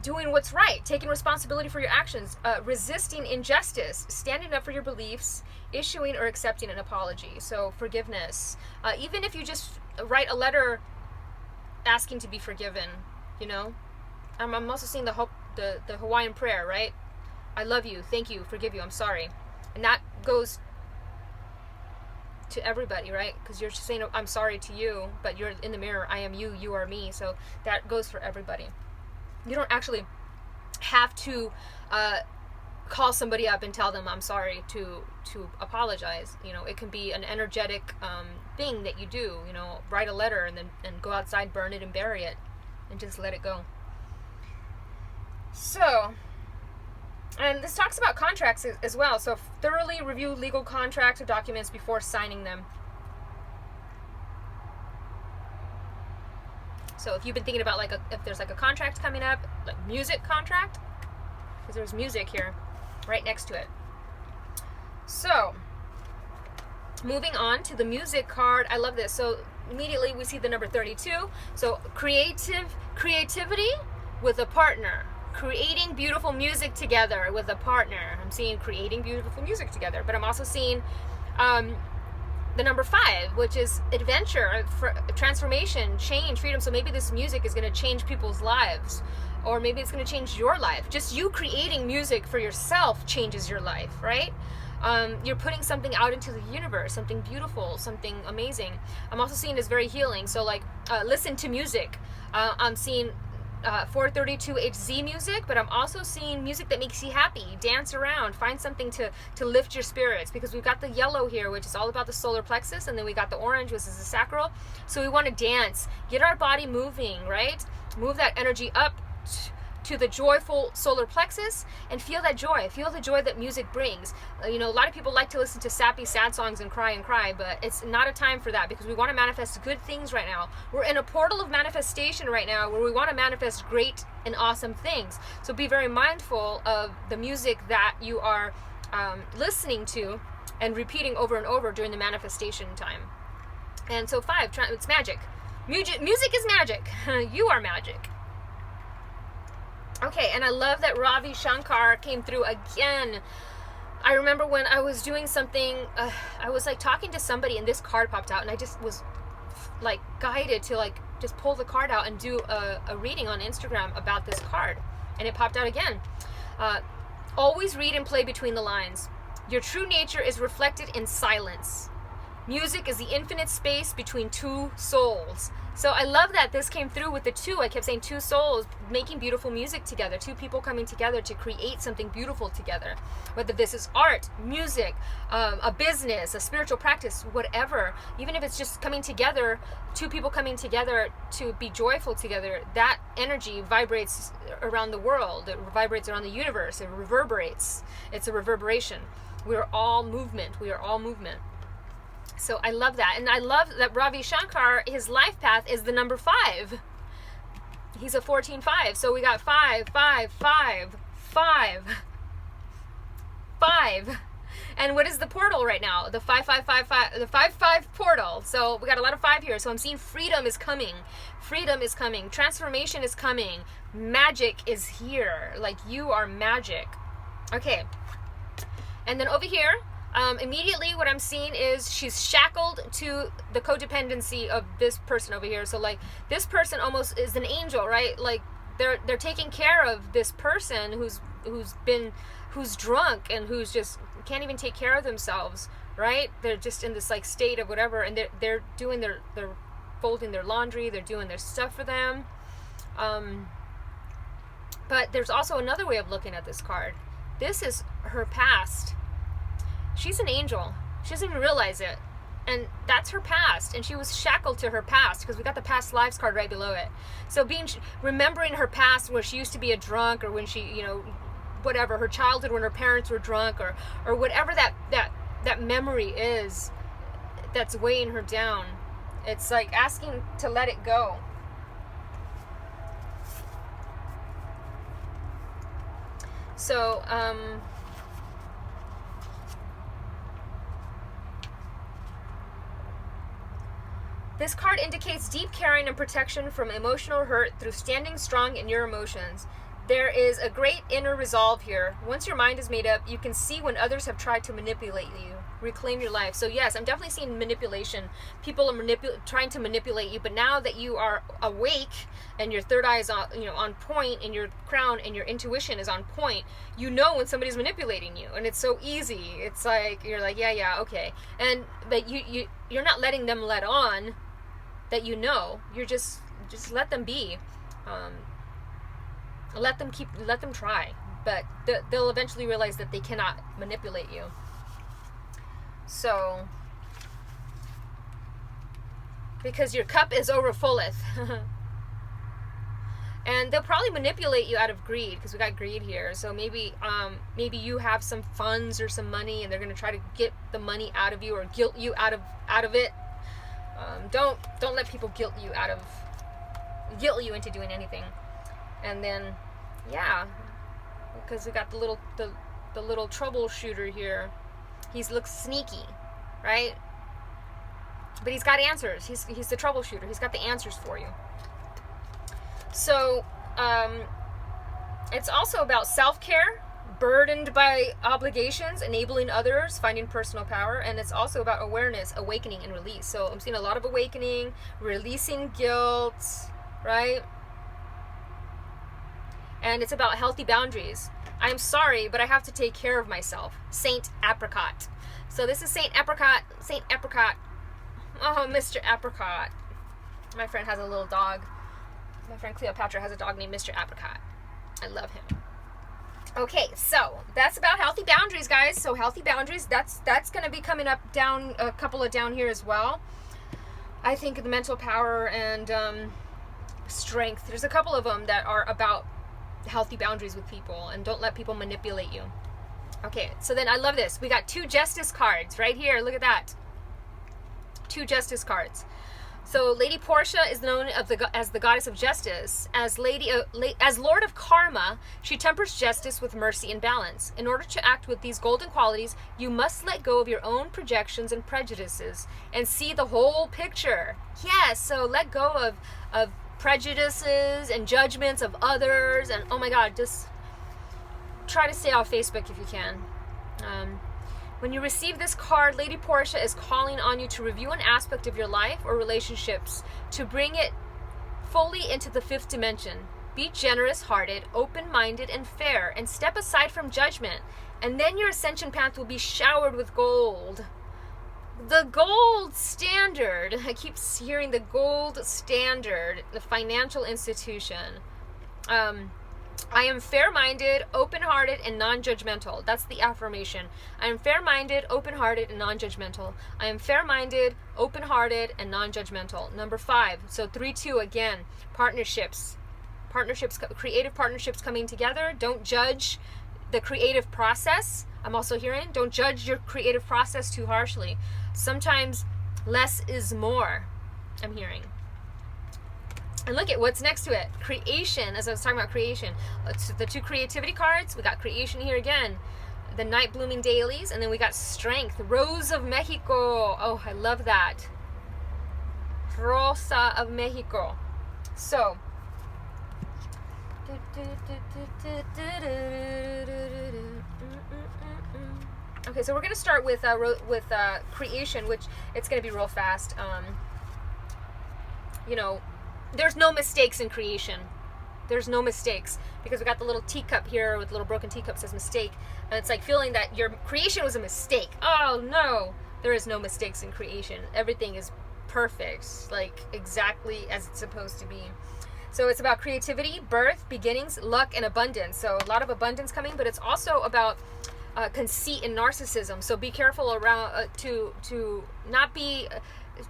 doing what's right, taking responsibility for your actions, resisting injustice, standing up for your beliefs, issuing or accepting an apology. So forgiveness. Even if you just write a letter asking to be forgiven, you know. I'm also seeing the Hawaiian prayer, right? I love you, thank you, forgive you, I'm sorry. And that goes to everybody, right? Because you're just saying I'm sorry to you, but you're in the mirror, I am you, you are me. So that goes for everybody. You don't actually have to call somebody up and tell them I'm sorry to apologize. You know, it can be an energetic thing that you do. You know, write a letter and go outside, burn it and bury it, and just let it go. So, and this talks about contracts as well. So thoroughly review legal contracts or documents before signing them. So if you've been thinking about if there's a contract coming up, like music contract, because there's music here right next to it. So moving on to the music card, I love this. So immediately we see the number 32. So creativity with a partner. Creating beautiful music together with a partner. I'm seeing creating beautiful music together, but I'm also seeing the number 5, which is adventure, transformation, change, freedom. So maybe this music is going to change people's lives, or maybe it's going to change your life. Just you creating music for yourself changes your life, right? You're putting something out into the universe, something beautiful, something amazing. I'm also seeing this very healing. So listen to music. I'm seeing 432HZ music, but I'm also seeing music that makes you happy. Dance around, find something to lift your spirits, because we've got the yellow here, which is all about the solar plexus, and then we got the orange, which is the sacral. So we want to dance, get our body moving, right? Move that energy up to the joyful solar plexus and feel that joy. Feel the joy that music brings. You know, a lot of people like to listen to sappy, sad songs and cry, but it's not a time for that, because we want to manifest good things right now. We're in a portal of manifestation right now where we want to manifest great and awesome things. So be very mindful of the music that you are listening to and repeating over and over during the manifestation time. And so 5, it's magic. Music is magic. You are magic. Okay, and I love that Ravi Shankar came through again. I remember when I was doing something, I was talking to somebody and this card popped out, and I just was guided to just pull the card out and do a reading on Instagram about this card. And it popped out again. Always read and play between the lines. Your true nature is reflected in silence. Music is the infinite space between two souls. So I love that this came through with the 2. I kept saying 2 souls making beautiful music together, 2 people coming together to create something beautiful together. Whether this is art, music, a business, a spiritual practice, whatever. Even if it's just coming together, 2 people coming together to be joyful together, that energy vibrates around the world. It vibrates around the universe. It reverberates. It's a reverberation. We are all movement. We are all movement. So I love that. And I love that Ravi Shankar, his life path is the number 5. He's a 14-5. So we got 5, 5, 5, 5, 5. And what is the portal right now? The 5555, the 5-5 portal. So we got a lot of 5 here. So I'm seeing freedom is coming. Freedom is coming. Transformation is coming. Magic is here. You are magic. Okay. And then over here, immediately what I'm seeing is she's shackled to the codependency of this person over here. So this person almost is an angel, right? They're taking care of this person who's drunk and who's just can't even take care of themselves, right? They're just in this state of whatever, and they're doing they're folding their laundry, they're doing their stuff for them. But there's also another way of looking at this card. This is her past. She's an angel. She doesn't even realize it. And that's her past, and she was shackled to her past, because we got the past lives card right below it. So remembering her past, where she used to be a drunk, or when she, whatever, her childhood when her parents were drunk, or whatever that memory is that's weighing her down. It's like asking to let it go. So, this card indicates deep caring and protection from emotional hurt through standing strong in your emotions. There is a great inner resolve here. Once your mind is made up, you can see when others have tried to manipulate you. Reclaim your life. So yes, I'm definitely seeing manipulation. People are trying to manipulate you, but now that you are awake and your third eye is on point, and your crown and your intuition is on point, you know when somebody's manipulating you, and it's so easy. It's like you're like, yeah, okay, but you're not letting them let on that you're just let them be. Let them try, but they'll eventually realize that they cannot manipulate you. So, because your cup is overfulleth. And they'll probably manipulate you out of greed, because we got greed here. So maybe you have some funds or some money, and they're going to try to get the money out of you, or guilt you out of it. Don't let people guilt you into doing anything. And then, yeah, because we got the little troubleshooter here. He looks sneaky, right? But he's got answers. He's the troubleshooter. He's got the answers for you. So, it's also about self-care, burdened by obligations, enabling others, finding personal power, and it's also about awareness, awakening, and release. So I'm seeing a lot of awakening, releasing guilt, right? And it's about healthy boundaries. I'm sorry, but I have to take care of myself. Saint Apricot. So this is Saint Apricot. Saint Apricot. Oh, Mr. Apricot. My friend has a little dog. My friend Cleopatra has a dog named Mr. Apricot. I love him. Okay, so that's about healthy boundaries, guys. So healthy boundaries, that's going to be coming up down, a couple of down here as well. I think the mental power and strength. There's a couple of them that are about healthy boundaries with people, and don't let people manipulate you. Okay, so then I love this. We got 2 justice cards right here. Look at that. 2 justice cards. So Lady Portia is known as the goddess of justice. As Lord of Karma, she tempers justice with mercy and balance. In order to act with these golden qualities, you must let go of your own projections and prejudices and see the whole picture. Yes, so let go of prejudices and judgments of others, and oh my god, just try to stay off Facebook if you can. When you receive this card, Lady Portia is calling on you to review an aspect of your life or relationships to bring it fully into the 5th dimension. Be generous-hearted, open-minded, and fair, and step aside from judgment, and then your ascension path will be showered with gold. The gold standard. I keep hearing the gold standard, the financial institution. I am fair-minded, open-hearted, and non-judgmental. That's the affirmation. I am fair-minded, open-hearted, and non-judgmental. I am fair-minded, open-hearted, and non-judgmental. Number 5. So 3-2 again. Partnerships, creative partnerships coming together. Don't judge the creative process. I'm also hearing, don't judge your creative process too harshly. Sometimes less is more, I'm hearing. And look at what's next to it. Creation, as I was talking about creation. The 2 creativity cards, we got creation here again. The night blooming dailies, and then we got strength. Rose of Mexico. Oh, I love that. Rosa of Mexico. So, okay, so we're going to start with creation, which it's going to be real fast. There's no mistakes in creation. There's no mistakes, because we got the little teacup here with the little broken teacup says mistake, and it's like feeling that your creation was a mistake. Oh no, there is no mistakes in creation. Everything is perfect, like exactly as it's supposed to be. So it's about creativity, birth, beginnings, luck, and abundance. So a lot of abundance coming, but it's also about conceit and narcissism. So be careful around to not be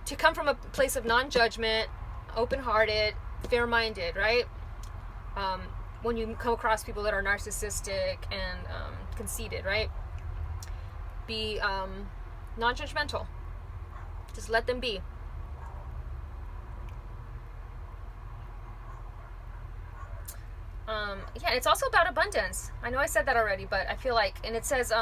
to come from a place of non-judgment, open-hearted, fair-minded, right? When you come across people that are narcissistic and conceited, right? Be non-judgmental. Just let them be. Yeah, it's also about abundance. I know I said that already, but I feel like, and it says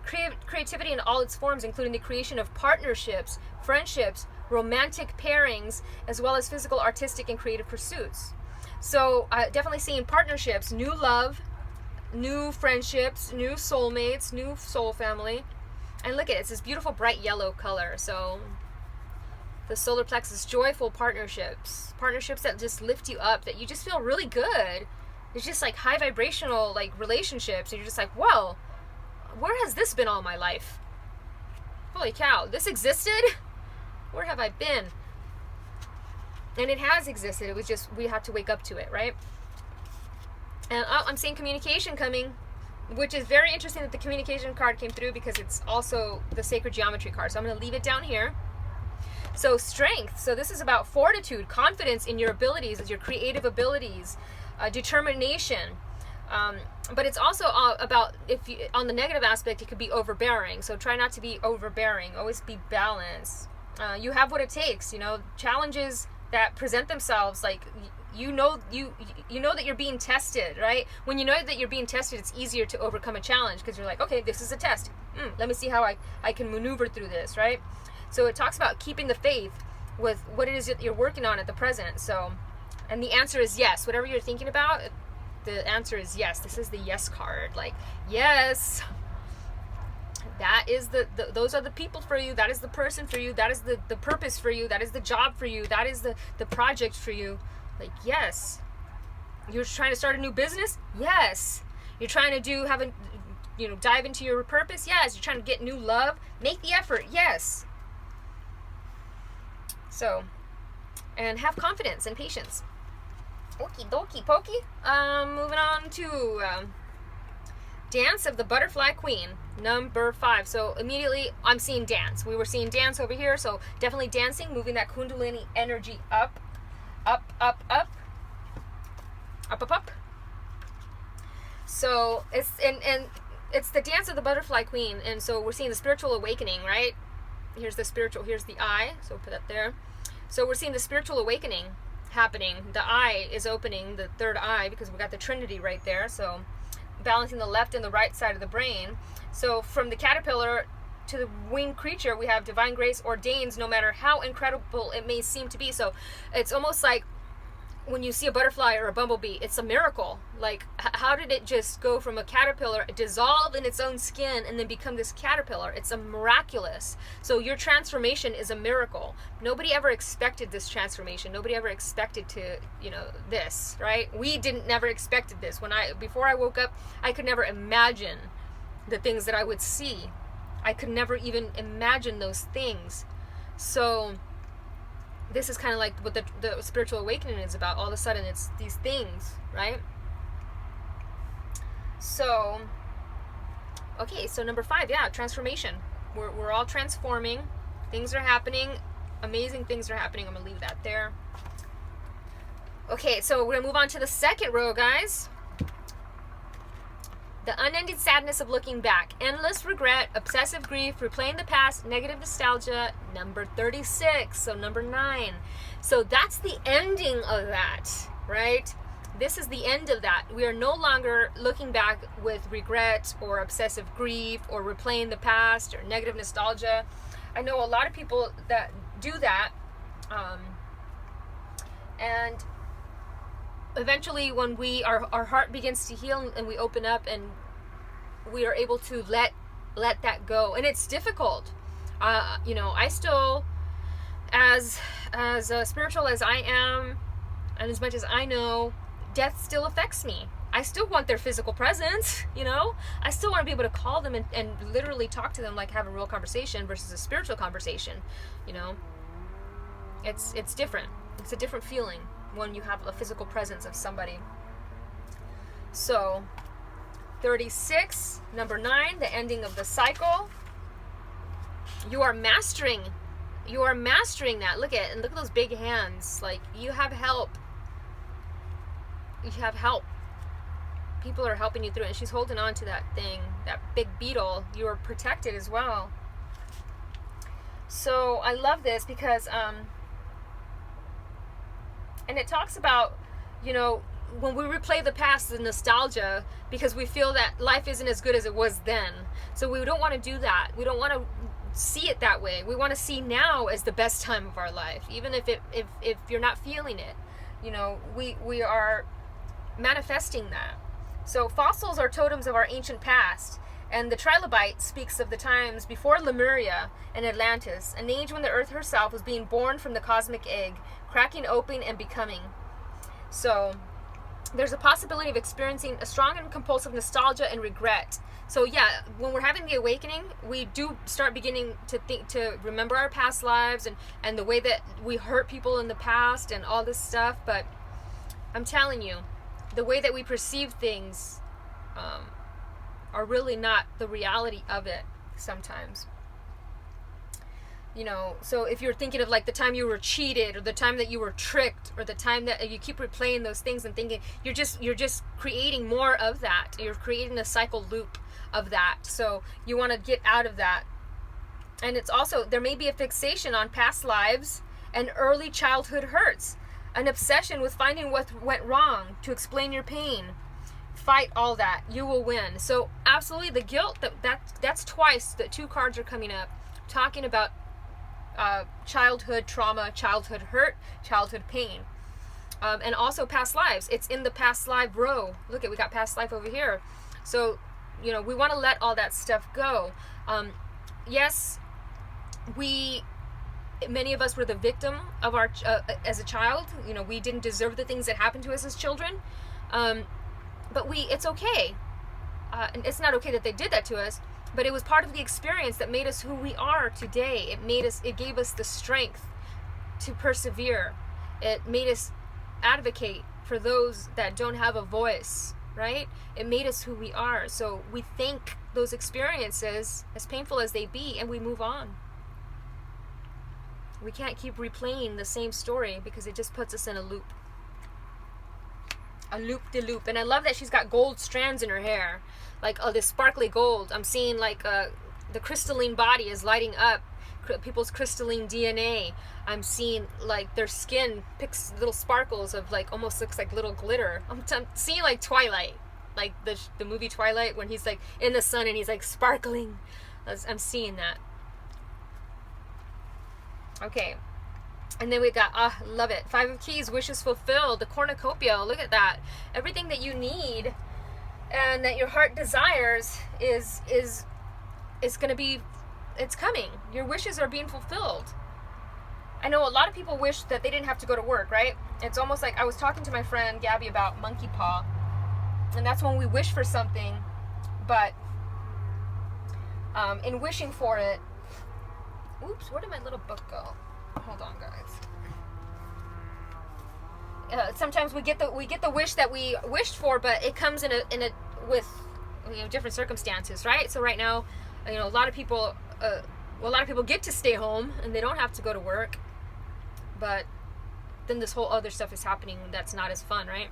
creativity in all its forms, including the creation of partnerships, friendships, romantic pairings, as well as physical, artistic, and creative pursuits. So definitely seeing partnerships, new love, new friendships, new soulmates, new soul family. And look at it, it's this beautiful bright yellow color. So the solar plexus, joyful partnerships that just lift you up, that you just feel really good. It's just like high vibrational like relationships, and you're just like, whoa, where has this been all my life? Holy cow, this existed? Where have I been? And it has existed. It was just, we have to wake up to it, right? And I'm seeing communication coming, which is very interesting that the communication card came through, because it's also the sacred geometry card. So I'm going to leave it down here. So strength. So this is about fortitude, confidence in your abilities, your creative abilities, determination. But it's also about, if you, on the negative aspect, it could be overbearing. So try not to be overbearing. Always be balanced. You have what it takes. You know, challenges that present themselves, like you know that you're being tested, right? When you know that you're being tested, it's easier to overcome a challenge, because you're like, okay, this is a test. Let me see how I can maneuver through this, right? So it talks about keeping the faith with what it is that you're working on at the present. So, and the answer is yes. Whatever you're thinking about, the answer is yes. This is the yes card. Like, yes, that is those are the people for you. That is the person for you. That is the purpose for you. That is the job for you. That is the project for you. Like, yes. You're trying to start a new business? Yes. You're trying to dive into your purpose? Yes. You're trying to get new love? Make the effort? Yes. So, and have confidence and patience. Okie dokie pokey. Moving on to Dance of the Butterfly Queen, number 5. So immediately I'm seeing dance. We were seeing dance over here, so definitely dancing, moving that Kundalini energy up, up, up, up, up, up, up. So it's and it's the Dance of the Butterfly Queen, and so we're seeing the spiritual awakening, right? Here's the eye, so we'll put that there. So we're seeing the spiritual awakening happening. The eye is opening, the third eye, because we got the Trinity right there. So balancing the left and the right side of the brain. So from the caterpillar to the winged creature, we have divine grace ordains, no matter how incredible it may seem to be. So it's almost like when you see a butterfly or a bumblebee, it's a miracle. Like, how did it just go from a caterpillar, dissolve in its own skin, and then become this caterpillar? It's a miraculous. So your transformation is a miracle. Nobody ever expected this transformation. Nobody ever expected to, this, right? We never expected this. Before I woke up, I could never imagine the things that I would see. I could never even imagine those things. So this is kind of like what the spiritual awakening is about. All of a sudden, it's these things, right? So, okay, so number 5, yeah, transformation. We're all transforming. Things are happening. Amazing things are happening. I'm going to leave that there. Okay, so we're going to move on to the second row, guys. The unending sadness of looking back, endless regret, obsessive grief, replaying the past, negative nostalgia, number 36, so number 9. So that's the ending of that, right? This is the end of that. We are no longer looking back with regret or obsessive grief or replaying the past or negative nostalgia. I know a lot of people that do that, and eventually when our heart begins to heal and we open up and we are able to let that go, and it's difficult. I still, as spiritual as I am, and as much as I know, death still affects me. I still want their physical presence, I still want to be able to call them and literally talk to them, like have a real conversation versus a spiritual conversation. It's different. It's a different feeling when you have a physical presence of somebody. So 36, number 9, the ending of the cycle. You are mastering. You are mastering that. Look at those big hands. Like, you have help. You have help. People are helping you through it. And she's holding on to that thing, that big beetle. You are protected as well. So I love this because, and it talks about, when we replay the past, the nostalgia, because we feel that life isn't as good as it was then. So we don't want to do that. We don't want to see it that way. We want to see now as the best time of our life, even if you're not feeling it. We are manifesting that. So fossils are totems of our ancient past, and the trilobite speaks of the times before Lemuria and Atlantis, an age when the earth herself was being born from the cosmic egg, cracking open and becoming. So there's a possibility of experiencing a strong and compulsive nostalgia and regret. So yeah, when we're having the awakening, we do start beginning to remember our past lives and the way that we hurt people in the past and all this stuff. But I'm telling you, the way that we perceive things are really not the reality of it sometimes. So if you're thinking of like the time you were cheated, or the time that you were tricked, or the time that you keep replaying those things and thinking, you're just creating more of that. You're creating a cycle loop of that. So you want to get out of that. And it's also, there may be a fixation on past lives and early childhood hurts, an obsession with finding what went wrong to explain your pain. Fight all that. You will win. So absolutely, the guilt, that's twice that 2 cards are coming up talking about childhood trauma, childhood hurt, childhood pain, and also past lives. It's in the past life row. Look at, we got past life over here. So we want to let all that stuff go. Yes, many of us were the victim of our as a child. We didn't deserve the things that happened to us as children, but it's okay. And it's not okay that they did that to us, but it was part of the experience that made us who we are today. It gave us the strength to persevere. It made us advocate for those that don't have a voice, right? It made us who we are. So we thank those experiences, as painful as they be, and we move on. We can't keep replaying the same story because it just puts us in a loop. A loop-de-loop. And I love that she's got gold strands in her hair. Like, this sparkly gold. I'm seeing like the crystalline body is lighting up. People's crystalline DNA. I'm seeing like their skin picks little sparkles of like, almost looks like little glitter. I'm seeing like Twilight. Like the movie Twilight, when he's like in the sun and he's like sparkling. I'm seeing that. Okay. And then we got, love it. 5 of Keys, wishes fulfilled. The cornucopia, look at that. Everything that you need and that your heart desires is going to be, it's coming. Your wishes are being fulfilled. I know a lot of people wish that they didn't have to go to work, right? It's almost like, I was talking to my friend Gabby about monkey paw. And that's when we wish for something, but in wishing for it, oops, where did my little book go? Hold on, guys. Sometimes we get the wish that we wished for, but it comes with different circumstances, right? So right now, a lot of people get to stay home and they don't have to go to work, but then this whole other stuff is happening that's not as fun, right?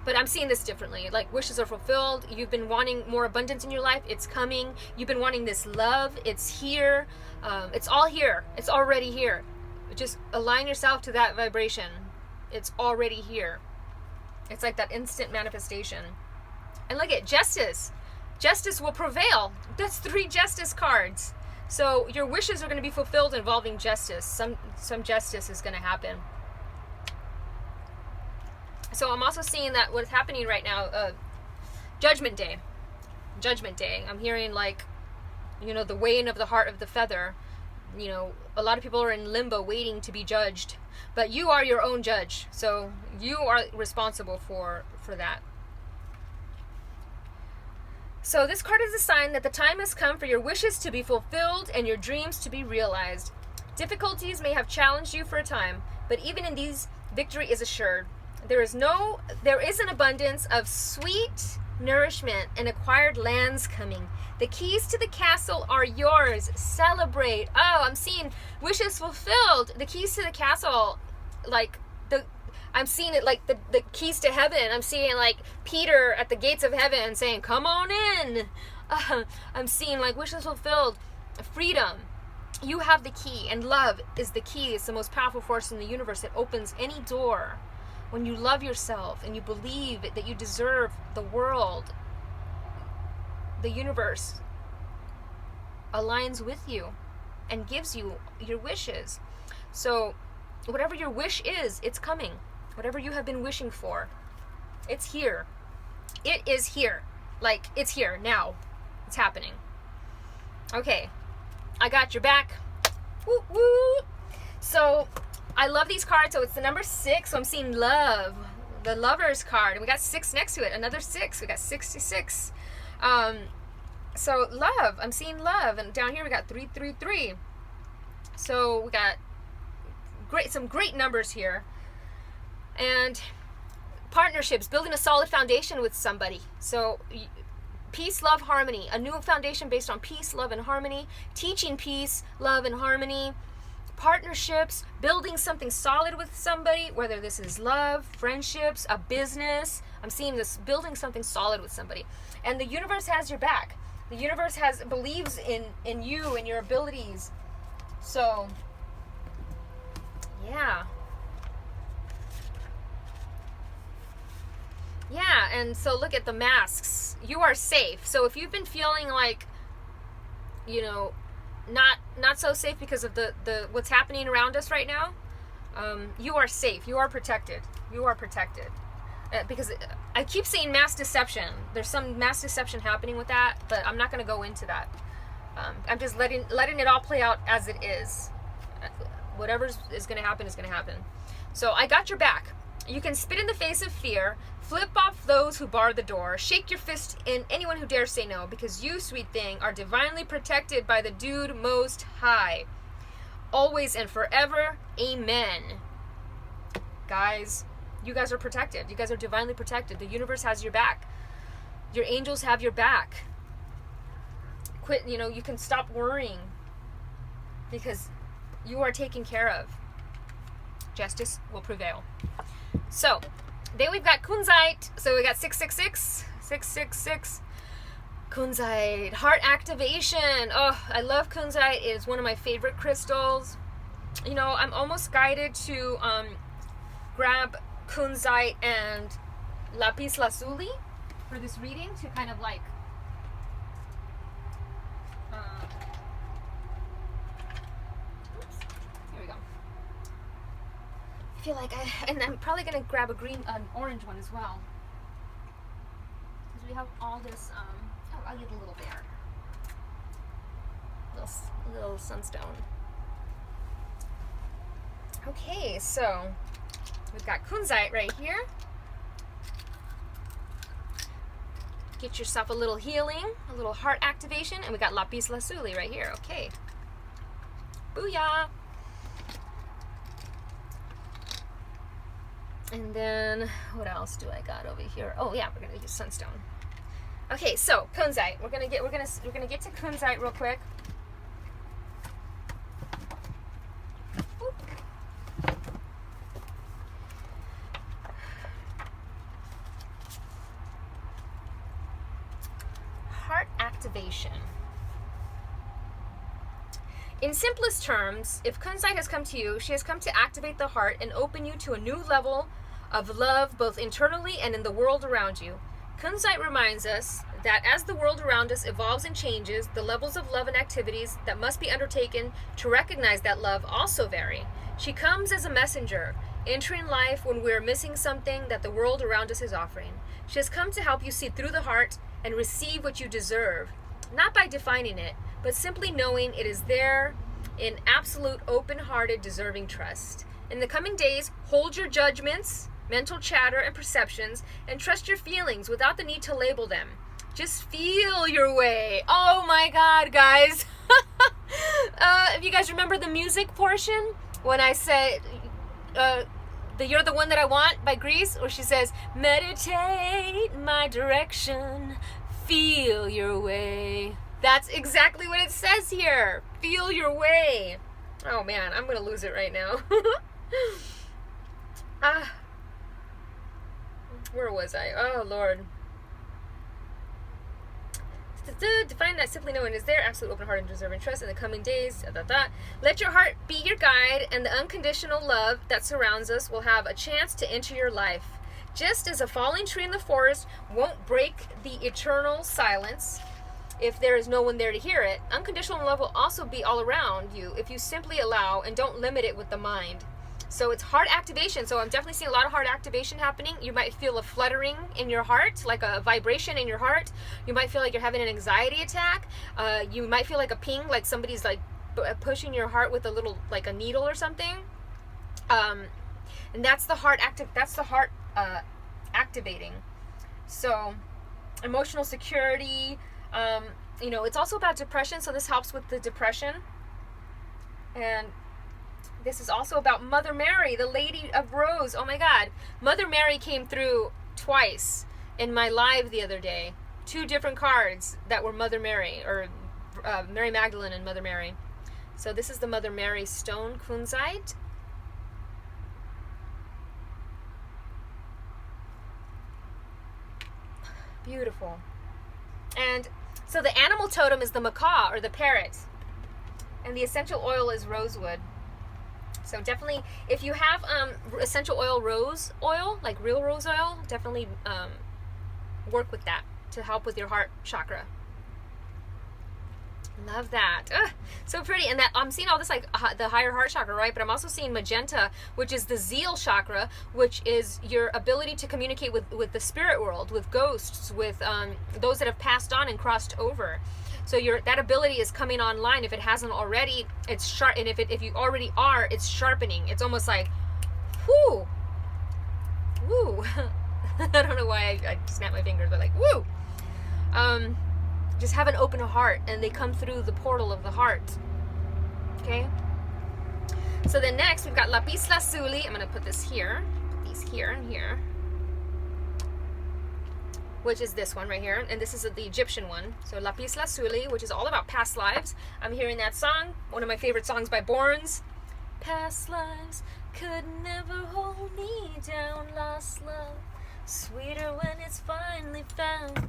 But I'm seeing this differently. Like, wishes are fulfilled. You've been wanting more abundance in your life. It's coming. You've been wanting this love. It's here. It's all here. It's already here. Just align yourself to that vibration. It's already here. It's like that instant manifestation. And look at Justice. Justice will prevail. That's 3 Justice cards. So your wishes are going to be fulfilled involving justice. Some justice is going to happen. So I'm also seeing that what's happening right now, Judgment Day. I'm hearing like, the weighing of the heart of the feather. A lot of people are in limbo waiting to be judged. But you are your own judge. So you are responsible for that. So this card is a sign that the time has come for your wishes to be fulfilled and your dreams to be realized. Difficulties may have challenged you for a time, but even in these, victory is assured. There is an abundance of sweet, nourishment, and acquired lands coming. The keys to the castle are yours. Celebrate. Oh, I'm seeing wishes fulfilled. The keys to the castle, like I'm seeing it like the keys to heaven. I'm seeing like Peter at the gates of heaven saying, "Come on in." I'm seeing like wishes fulfilled, freedom. You have the key, and love is the key. It's the most powerful force in the universe. It opens any door. When you love yourself and you believe that you deserve the world, the universe aligns with you and gives you your wishes. So whatever your wish is, it's coming. Whatever you have been wishing for, it's here. It is here. Like, it's here now. It's happening. Okay, I got your back. Woo woo. So I love these cards. So it's the number 6. So I'm seeing love, the Lover's card, and we got 6 next to it. Another 6. We got 66. So love. I'm seeing love, and down here we got 333. So we got some great numbers here. And partnerships, building a solid foundation with somebody. So peace, love, harmony. A new foundation based on peace, love, and harmony. Teaching peace, love, and harmony. Partnerships, building something solid with somebody, whether this is love, friendships, a business. I'm seeing this, building something solid with somebody. And the universe has your back. The universe believes in you and your abilities. So, yeah. Yeah, and so look at the masks. You are safe. So if you've been feeling like, you know, not so safe because of the what's happening around us right now, you are safe. You are protected. You are protected. Because I keep saying mass deception. There's some mass deception happening with that, but I'm not going to go into that. I'm just letting it all play out as it is. Whatever is going to happen is going to happen. So I got your back. You can spit in the face of fear, flip off those who bar the door, shake your fist in anyone who dares say no, because you, sweet thing, are divinely protected by the Dude Most High. Always and forever, amen. Guys, you guys are protected. You guys are divinely protected. The universe has your back. Your angels have your back. Quit, you can stop worrying because you are taken care of. Justice will prevail. So, then we've got Kunzite. So we got 666, 666. Kunzite, heart activation. Oh, I love Kunzite. It is one of my favorite crystals. I'm almost guided to grab Kunzite and Lapis Lazuli for this reading to kind of like feel like and I'm probably gonna grab an orange one as well, because we have all this. I'll get a little there, little sunstone. Okay, so we've got Kunzite right here. Get yourself a little healing, a little heart activation, and we got Lapis Lazuli right here. Okay, booyah. And then, what else do I got over here? Oh yeah, we're gonna use sunstone. Okay, so Kunzite. We're gonna get to Kunzite real quick. Oop. Heart activation. In simplest terms, if Kunzite has come to you, she has come to activate the heart and open you to a new level of love, both internally and in the world around you. Kunzite reminds us that as the world around us evolves and changes, the levels of love and activities that must be undertaken to recognize that love also vary. She comes as a messenger, entering life when we are missing something that the world around us is offering. She has come to help you see through the heart and receive what you deserve, not by defining it, but simply knowing it is there in absolute open-hearted, deserving trust. In the coming days, hold your judgments, mental chatter, and perceptions, and trust your feelings without the need to label them. Just feel your way. Oh my God, guys. If you guys remember the music portion, when I said, the You're the One That I Want by Grease, where she says, meditate my direction, feel your way. That's exactly what it says here. Feel your way. Oh man, I'm going to lose it right now. Where was I? Oh Lord. Define that simply knowing is there, absolute open heart and deserving trust in the coming days. Let your heart be your guide, and the unconditional love that surrounds us will have a chance to enter your life. Just as a falling tree in the forest won't break the eternal silence if there is no one there to hear it, unconditional love will also be all around you if you simply allow and don't limit it with the mind. So it's heart activation. So I'm definitely seeing a lot of heart activation happening. You might feel a fluttering in your heart, like a vibration in your heart. You might feel like you're having an anxiety attack. You might feel like a ping, like somebody's like pushing your heart with a little, like a needle or something. And that's the heart activating. So emotional security. It's also about depression. So this helps with the depression. And this is also about Mother Mary, the Lady of Rose. Oh my God. Mother Mary came through twice in my live the other day. 2 different cards that were Mother Mary, or Mary Magdalene and Mother Mary. So this is the Mother Mary stone, kunzite. Beautiful. And so the animal totem is the macaw, or the parrot. And the essential oil is rosewood. So definitely, if you have essential oil, rose oil, like real rose oil, definitely work with that to help with your heart chakra. Love that. So pretty. And that I'm seeing all this like the higher heart chakra, right? But I'm also seeing magenta, which is the zeal chakra, which is your ability to communicate with the spirit world, with ghosts, with those that have passed on and crossed over. So that ability is coming online. If it hasn't already, it's sharp. And if you already are, it's sharpening. It's almost like, whoo, woo. I don't know why I snap my fingers, but like, woo. Just have an open heart, and they come through the portal of the heart. Okay. So then next we've got lapis lazuli. I'm gonna put this here. Put these here and here. Which is this one right here, and this is the Egyptian one. So lapis lazuli, which is all about past lives. I'm hearing that song, one of my favorite songs by Borns. Past lives could never hold me down. Lost love, sweeter when it's finally found.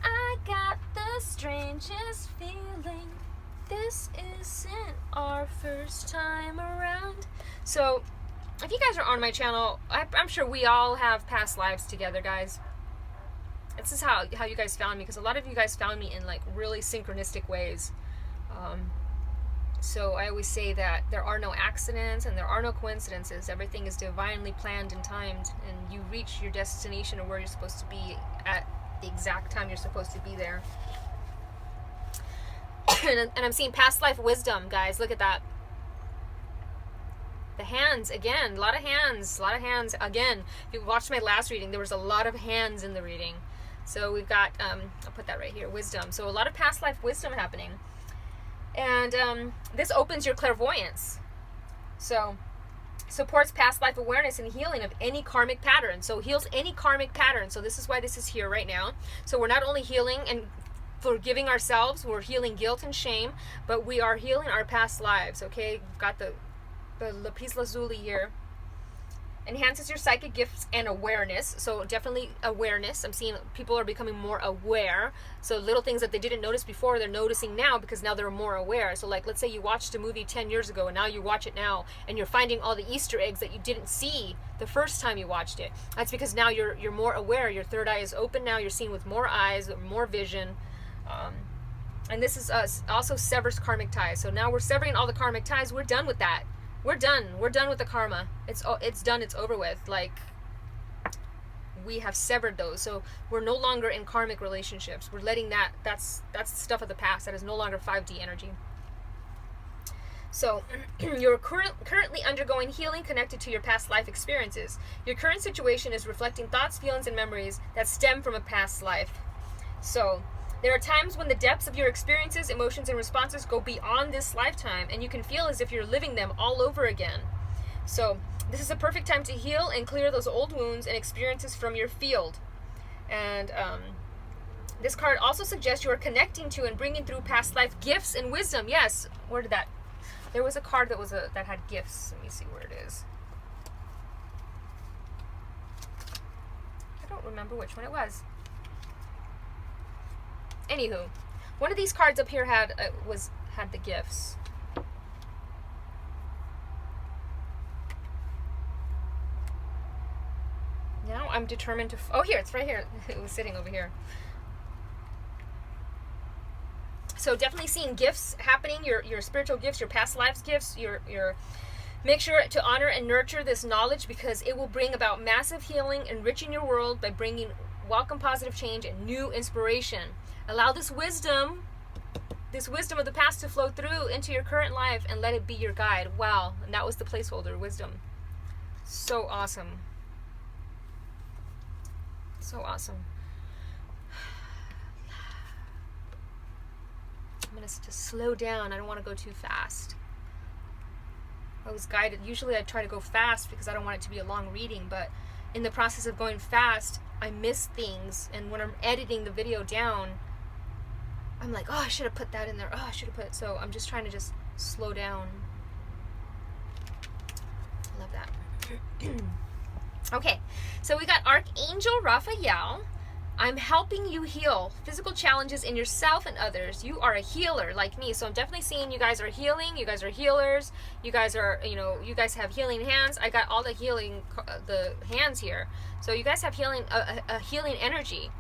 I got the strangest feeling. This isn't our first time around. So if you guys are on my channel, I'm sure we all have past lives together, guys. This is how you guys found me, because a lot of you guys found me in like really synchronistic ways. So I always say that there are no accidents and there are no coincidences. Everything is divinely planned and timed, and you reach your destination or where you're supposed to be at the exact time you're supposed to be there. And I'm seeing past life wisdom, guys. Look at that. The hands, again, a lot of hands again. If you watched my last reading, there was a lot of hands in the reading. So we've got, I'll put that right here, wisdom. So a lot of past life wisdom happening. And this opens your clairvoyance. So supports past life awareness and healing of any karmic pattern. So heals any karmic pattern. So this is why this is here right now. So we're not only healing and forgiving ourselves, we're healing guilt and shame, but we are healing our past lives, okay? We've got the lapis lazuli here. Enhances your psychic gifts and awareness. So definitely awareness. I'm seeing people are becoming more aware. So little things that they didn't notice before, they're noticing now because now they're more aware. So like, let's say you watched a movie 10 years ago and now you watch it now and you're finding all the Easter eggs that you didn't see the first time you watched it. That's because now you're more aware. Your third eye is open now. You're seeing with more eyes, more vision. And this is also severs karmic ties. So now we're severing all the karmic ties. We're done with that. We're done with the karma. It's done. It's over with. Like, we have severed those. So we're no longer in karmic relationships. We're letting that's stuff of the past. That is no longer 5D energy. So you're currently undergoing healing connected to your past life experiences. Your current situation is reflecting thoughts, feelings, and memories that stem from a past life. So there are times when the depths of your experiences, emotions, and responses go beyond this lifetime, and you can feel as if you're living them all over again. So this is a perfect time to heal and clear those old wounds and experiences from your field. And this card also suggests you are connecting to and bringing through past life gifts and wisdom. Yes, where did that? There was a card that had gifts. Let me see where it is. I don't remember which one it was. Anywho, one of these cards up here had the gifts. Now I'm determined to... Oh, here, it's right here. It was sitting over here. So definitely seeing gifts happening, your spiritual gifts, your past lives gifts, your make sure to honor and nurture this knowledge, because it will bring about massive healing, enriching your world by bringing welcome positive change and new inspiration. Allow this wisdom of the past to flow through into your current life and let it be your guide. Wow, and that was the placeholder, wisdom. So awesome. So awesome. I'm going to just slow down. I don't want to go too fast. I was guided. Usually I try to go fast because I don't want it to be a long reading, but in the process of going fast, I miss things. And when I'm editing the video down, I'm like, oh, I should have put that in there. Oh, I should have put it. So I'm just trying to just slow down. I love that. Okay, so we got Archangel Raphael. I'm helping you heal physical challenges in yourself and others. You are a healer like me. So I'm definitely seeing you guys are healing. You guys are healers. You guys are, you guys have healing hands. I got all the healing, the hands here. So you guys have healing, a healing energy.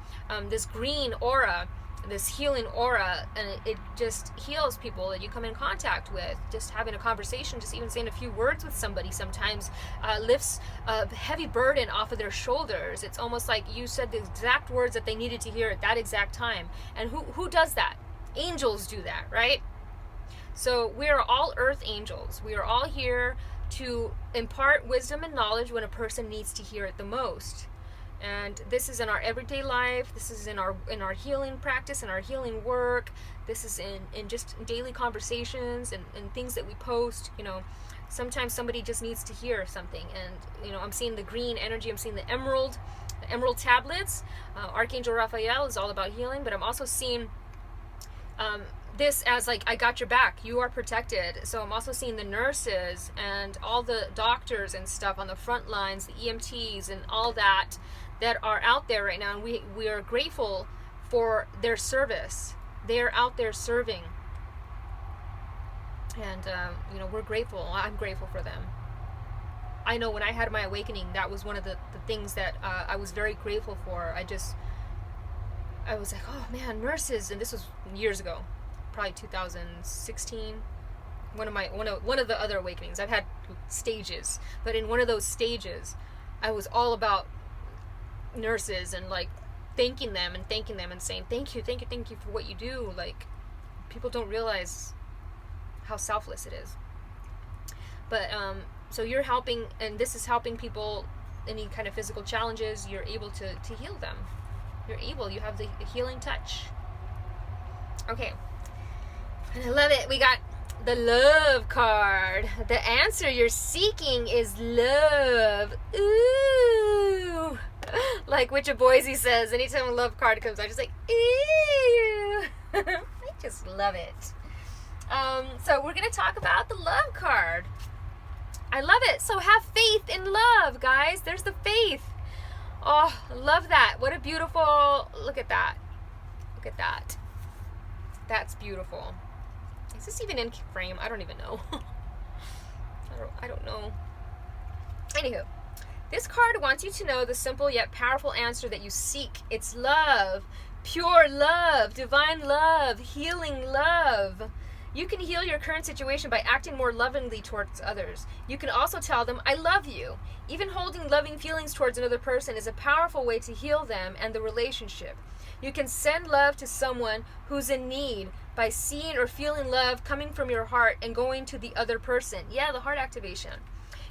This green aura, this healing aura, and it just heals people that you come in contact with. Just having a conversation, just even saying a few words with somebody sometimes lifts a heavy burden off of their shoulders. It's almost like you said the exact words that they needed to hear at that exact time. And who does that? Angels do that, right? So we are all earth angels. We are all here to impart wisdom and knowledge when a person needs to hear it the most. And this is in our everyday life. This is in our healing practice, in our healing work. This is in just daily conversations and things that we post. Sometimes somebody just needs to hear something. And I'm seeing the green energy. I'm seeing the emerald tablets. Archangel Raphael is all about healing, but I'm also seeing this as like, I got your back. You are protected. So I'm also seeing the nurses and all the doctors and stuff on the front lines, the EMTs and all that are out there right now. And we are grateful for their service. They are out there serving. And, we're grateful. I'm grateful for them. I know when I had my awakening, that was one of the things that I was very grateful for. I was like, oh man, nurses. And this was years ago, probably 2016. One of the other awakenings. I've had stages, but in one of those stages, I was all about nurses and like thanking them and saying thank you for what you do. Like, people don't realize how selfless it is. But so you're helping, and this is helping people, any kind of physical challenges. You're able to heal them. You have the healing touch. Okay, and I love it. We got the love card. The answer you're seeking is love. Ooh. Like Witch of Boise says, anytime a love card comes, I just like, ooh. I just love it. So we're going to talk about the love card. I love it. So have faith in love, guys. There's the faith. Oh, I love that. What a beautiful, look at that. Look at that. That's beautiful. Is this even in frame? I don't even know. I don't know. Anywho, this card wants you to know the simple yet powerful answer that you seek. It's love. Pure love. Divine love. Healing love. You can heal your current situation by acting more lovingly towards others. You can also tell them, I love you. Even holding loving feelings towards another person is a powerful way to heal them and the relationship. You can send love to someone who's in need by seeing or feeling love coming from your heart and going to the other person. Yeah, the heart activation.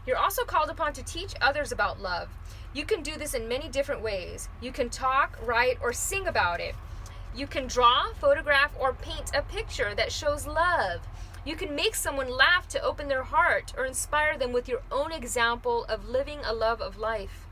You're also called upon to teach others about love. You can do this in many different ways. You can talk, write, or sing about it. You can draw, photograph, or paint a picture that shows love. You can make someone laugh to open their heart or inspire them with your own example of living a love of life,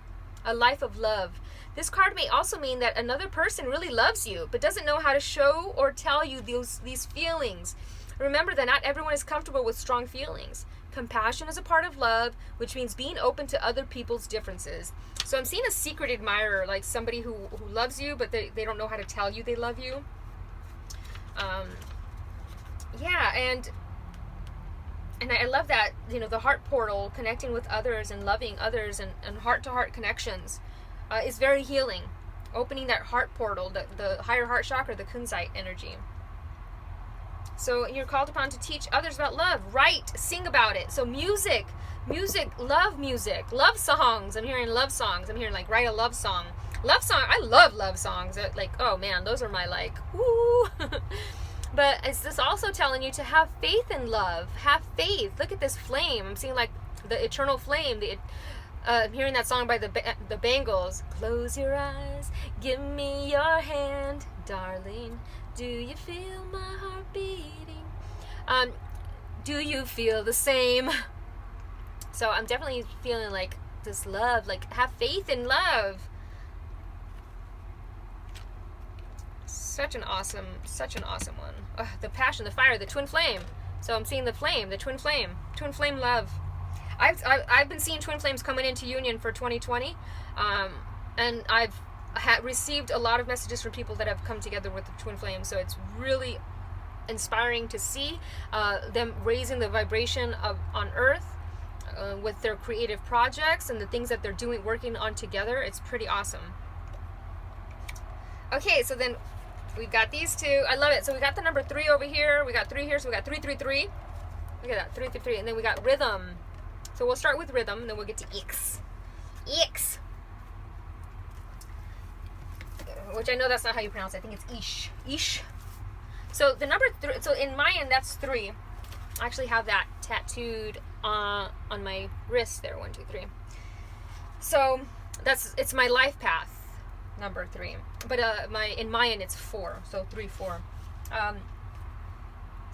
a life of love. This card may also mean that another person really loves you, but doesn't know how to show or tell you these feelings. Remember that not everyone is comfortable with strong feelings. Compassion is a part of love, which means being open to other people's differences. So I'm seeing a secret admirer, like somebody who loves you, but they don't know how to tell you they love you. Yeah, and I love that, the heart portal, connecting with others and loving others and heart-to-heart connections is very healing. Opening that heart portal, the higher heart chakra, the kunzite energy. So you're called upon to teach others about love. Write, sing about it. So music, love songs. I'm hearing love songs. I'm hearing write a love song. Love song, I love love songs. Oh man, those are my woo. But is this also telling you to have faith in love? Have faith. Look at this flame. I'm seeing the eternal flame. I'm hearing that song by the Bangles. Close your eyes, give me your hand, darling. Do you feel my heart beating? Do you feel the same? So I'm definitely feeling this love, have faith in love. Such an awesome one. The passion, the fire, the twin flame. So I'm seeing the twin flame love. I've been seeing twin flames coming into union for 2020, and I've received a lot of messages from people that have come together with the twin flame. So it's really inspiring to see them raising the vibration on Earth with their creative projects and the things that they're doing, working on together. It's pretty awesome. Okay, so then we've got these two. I love it. So we got the number 3 over here. We got 3 here. So we got 333. Look at that, 333. And then we got rhythm. So we'll start with rhythm, and then we'll get to X. X. Which I know that's not how you pronounce it. I think it's Ish. Ish. So the number 3, so in Mayan, that's 3. I actually have that tattooed on my wrist there, 1, 2, 3. So it's my life path, number 3. But in Mayan, it's 4. So 3, 4.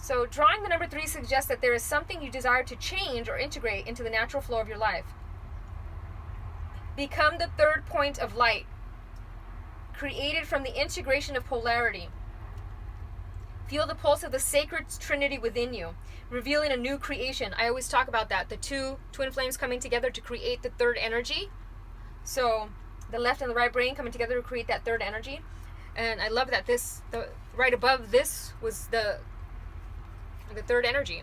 So drawing the number 3 suggests that there is something you desire to change or integrate into the natural flow of your life. Become the third point of light, created from the integration of polarity. Feel the pulse of the sacred trinity within you, revealing a new creation. I always talk about that, the two twin flames coming together to create the third energy. So the left and the right brain coming together to create that third energy. And I love that right above this was the third energy.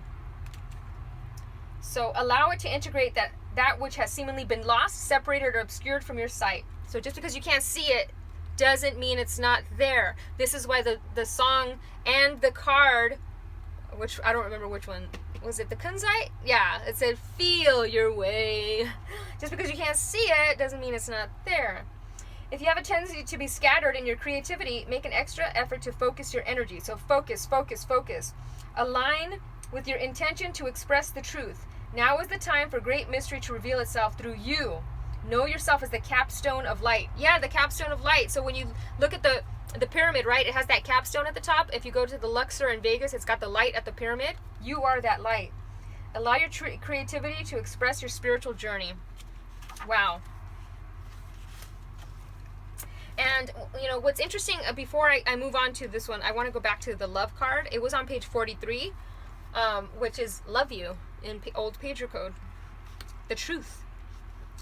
So allow it to integrate that which has seemingly been lost, separated, or obscured from your sight. So just because you can't see it doesn't mean it's not there. This is why the song and the card, which I don't remember which one, was it the kunzite? Yeah, it said feel your way. Just because you can't see it doesn't mean it's not there. If you have a tendency to be scattered in your creativity, make an extra effort to focus your energy. So focus. Align with your intention to express the truth. Now is the time for great mystery to reveal itself through you. Know yourself as the capstone of light. Yeah, the capstone of light. So when you look at the pyramid, right, it has that capstone at the top. If you go to the Luxor in Vegas, it's got the light at the pyramid. You are that light. Allow your creativity to express your spiritual journey. Wow. And, what's interesting, before I move on to this one, I want to go back to the love card. It was on page 43, which is love you in old pager code. The truth.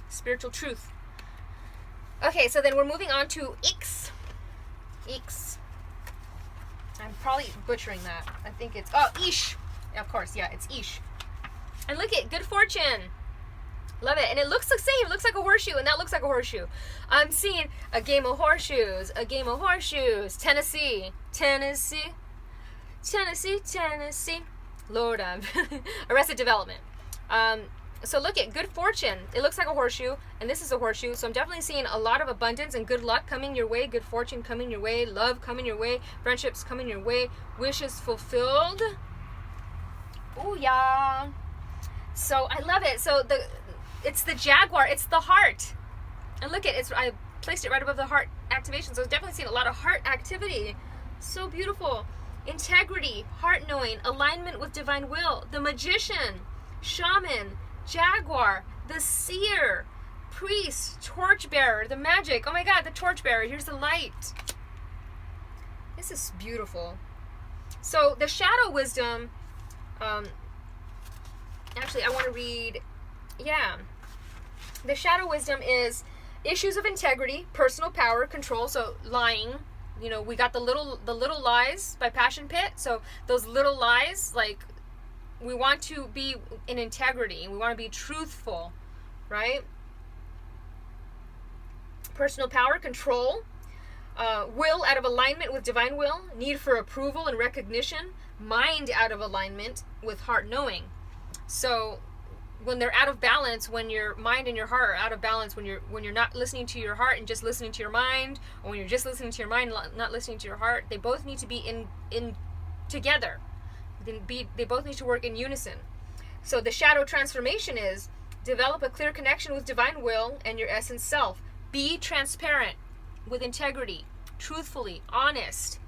Spiritual truth. Okay, so then we're moving on to X. X. I'm probably butchering that. I think it's, Ish. Yeah, of course, yeah, it's Ish. And look at good fortune. Love it. And it looks the same. It looks like a horseshoe, and that looks like a horseshoe. I'm seeing a game of horseshoes. Tennessee. Lord, I'm Arrested Development. So look at good fortune. It looks like a horseshoe, and this is a horseshoe. So I'm definitely seeing a lot of abundance and good luck coming your way, good fortune coming your way, love coming your way, friendships coming your way, wishes fulfilled. Ooh, yeah. So I love it. So it's the jaguar. It's the heart. And look at it. I placed it right above the heart activation. So I was definitely seeing a lot of heart activity. So beautiful. integrity, heart knowing, alignment with divine will, the magician, shaman, jaguar, the seer, priest, torchbearer, the magic. Oh my God, the torchbearer. Here's the light. This is beautiful. So the shadow wisdom, actually I want to read, the shadow wisdom is issues of integrity, personal power, control, so lying. You know, we got the little lies by Passion Pit. So those little lies, like, we want to be in integrity. We want to be truthful, right? Personal power, control, will out of alignment with divine will, need for approval and recognition, mind out of alignment with heart knowing. So when they're out of balance, when your mind and your heart are out of balance, when you're not listening to your heart and just listening to your mind, or when you're just listening to your mind not listening to your heart, they both need to be in together. They both need to work in unison. So the shadow transformation is develop a clear connection with divine will and your essence self. Be transparent with integrity, truthfully, honest.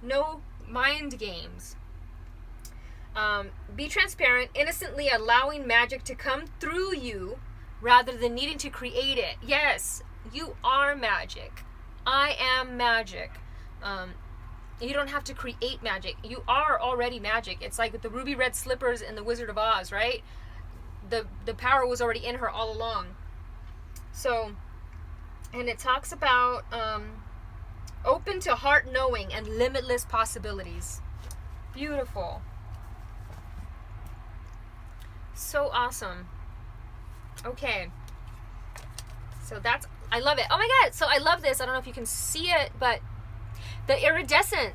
No mind games. Be transparent, innocently allowing magic to come through you rather than needing to create it. Yes, you are magic. I am magic. You don't have to create magic. You are already magic. It's like with the ruby red slippers in the Wizard of Oz, right? The power was already in her all along. So, and it talks about open to heart knowing and limitless possibilities. Beautiful. So awesome. Okay. So that's, I love it. Oh my God. So I love this. I don't know if you can see it, but the iridescent.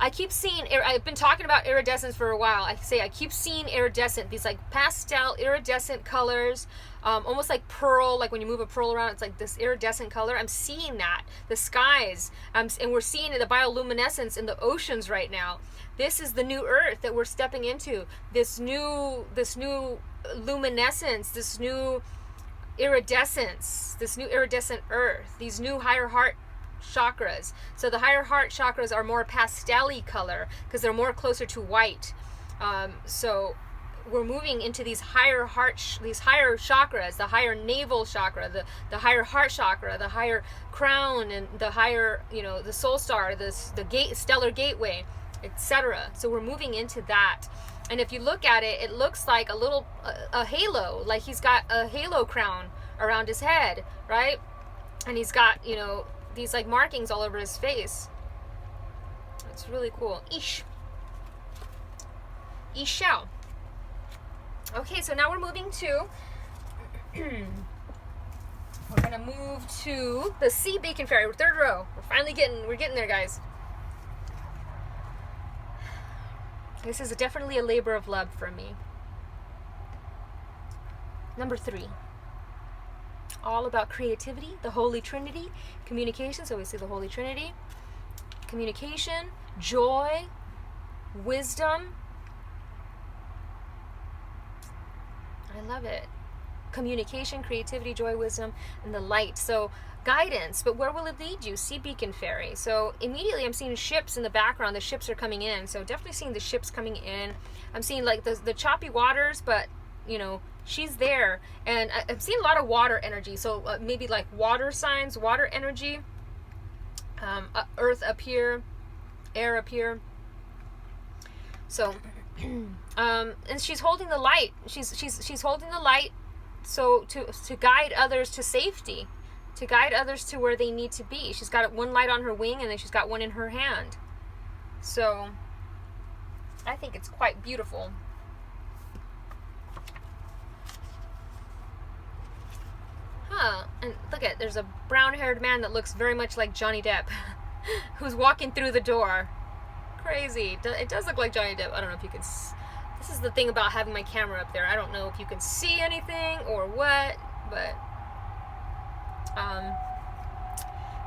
I keep seeing, I've been talking about iridescence for a while. I keep seeing iridescent, these like pastel iridescent colors, almost like pearl, like when you move a pearl around, it's like this iridescent color. I'm seeing that. The skies, and we're seeing the bioluminescence in the oceans right now. This is the new earth that we're stepping into. This new luminescence, this new iridescence, this new iridescent earth, these new higher heart chakras. So the higher heart chakras are more pastel-y color because they're more closer to white. So we're moving into these higher heart, these higher chakras, the higher navel chakra, the higher heart chakra, the higher crown, and the higher, the soul star, the gate, stellar gateway, etc. So we're moving into that. And if you look at it, it looks like a halo, like he's got a halo crown around his head, right? And he's got, these like markings all over his face. It's really cool. Ishao. Okay, so now we're moving to we're gonna move to the Sea Beacon Fairy. We're third row. We're getting there, guys. This is definitely a labor of love for me. Number 3. All about creativity, the Holy Trinity, communication. So we see the Holy Trinity, communication, joy, wisdom. I love it. Communication, creativity, joy, wisdom, and the light. So guidance, but where will it lead you? Sea Beacon Fairy. So immediately I'm seeing ships in the background. The ships are coming in. So definitely seeing the ships coming in. I'm seeing like the choppy waters, but she's there. And I'm seeing a lot of water energy. So maybe like water signs, water energy. Earth up here, air up here. So, and she's holding the light. She's holding the light. So to guide others to safety, to guide others to where they need to be. She's got one light on her wing, and then she's got one in her hand. So I think it's quite beautiful. And look at, there's a brown-haired man that looks very much like Johnny Depp who's walking through the door. Crazy. It does look like Johnny Depp. I don't know if you can... This is the thing about having my camera up there. I don't know if you can see anything or what, but...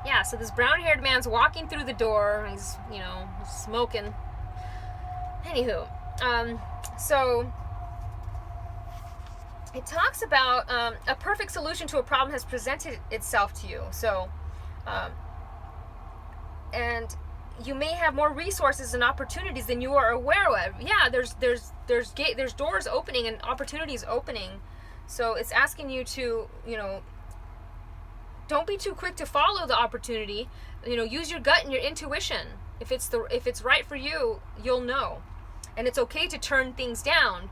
yeah, so this brown-haired man's walking through the door. He's, smoking. Anywho, so... It talks about a perfect solution to a problem has presented itself to you. So, and you may have more resources and opportunities than you are aware of. Yeah, there's doors opening and opportunities opening. So it's asking you to, don't be too quick to follow the opportunity. Use your gut and your intuition. If it's right for you, you'll know. And it's okay to turn things down,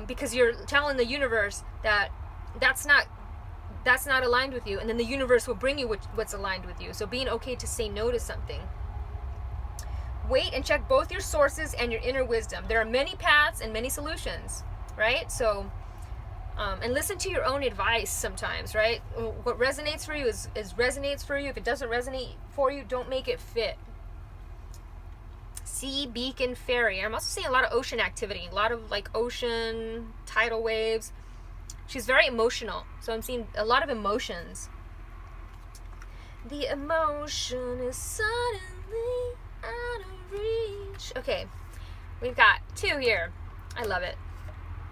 because you're telling the universe that that's not aligned with you, and then the universe will bring you what's aligned with you. So being okay to say no to something. Wait and check both your sources and your inner wisdom. There are many paths and many solutions, right? So, and listen to your own advice sometimes, right? What resonates for you is resonates for you. If it doesn't resonate for you, don't make it fit. Sea, beacon, ferry. I'm also seeing a lot of ocean activity, a lot of like ocean, tidal waves. She's very emotional, so I'm seeing a lot of emotions. The emotion is suddenly out of reach. Okay, we've got 2 here. I love it.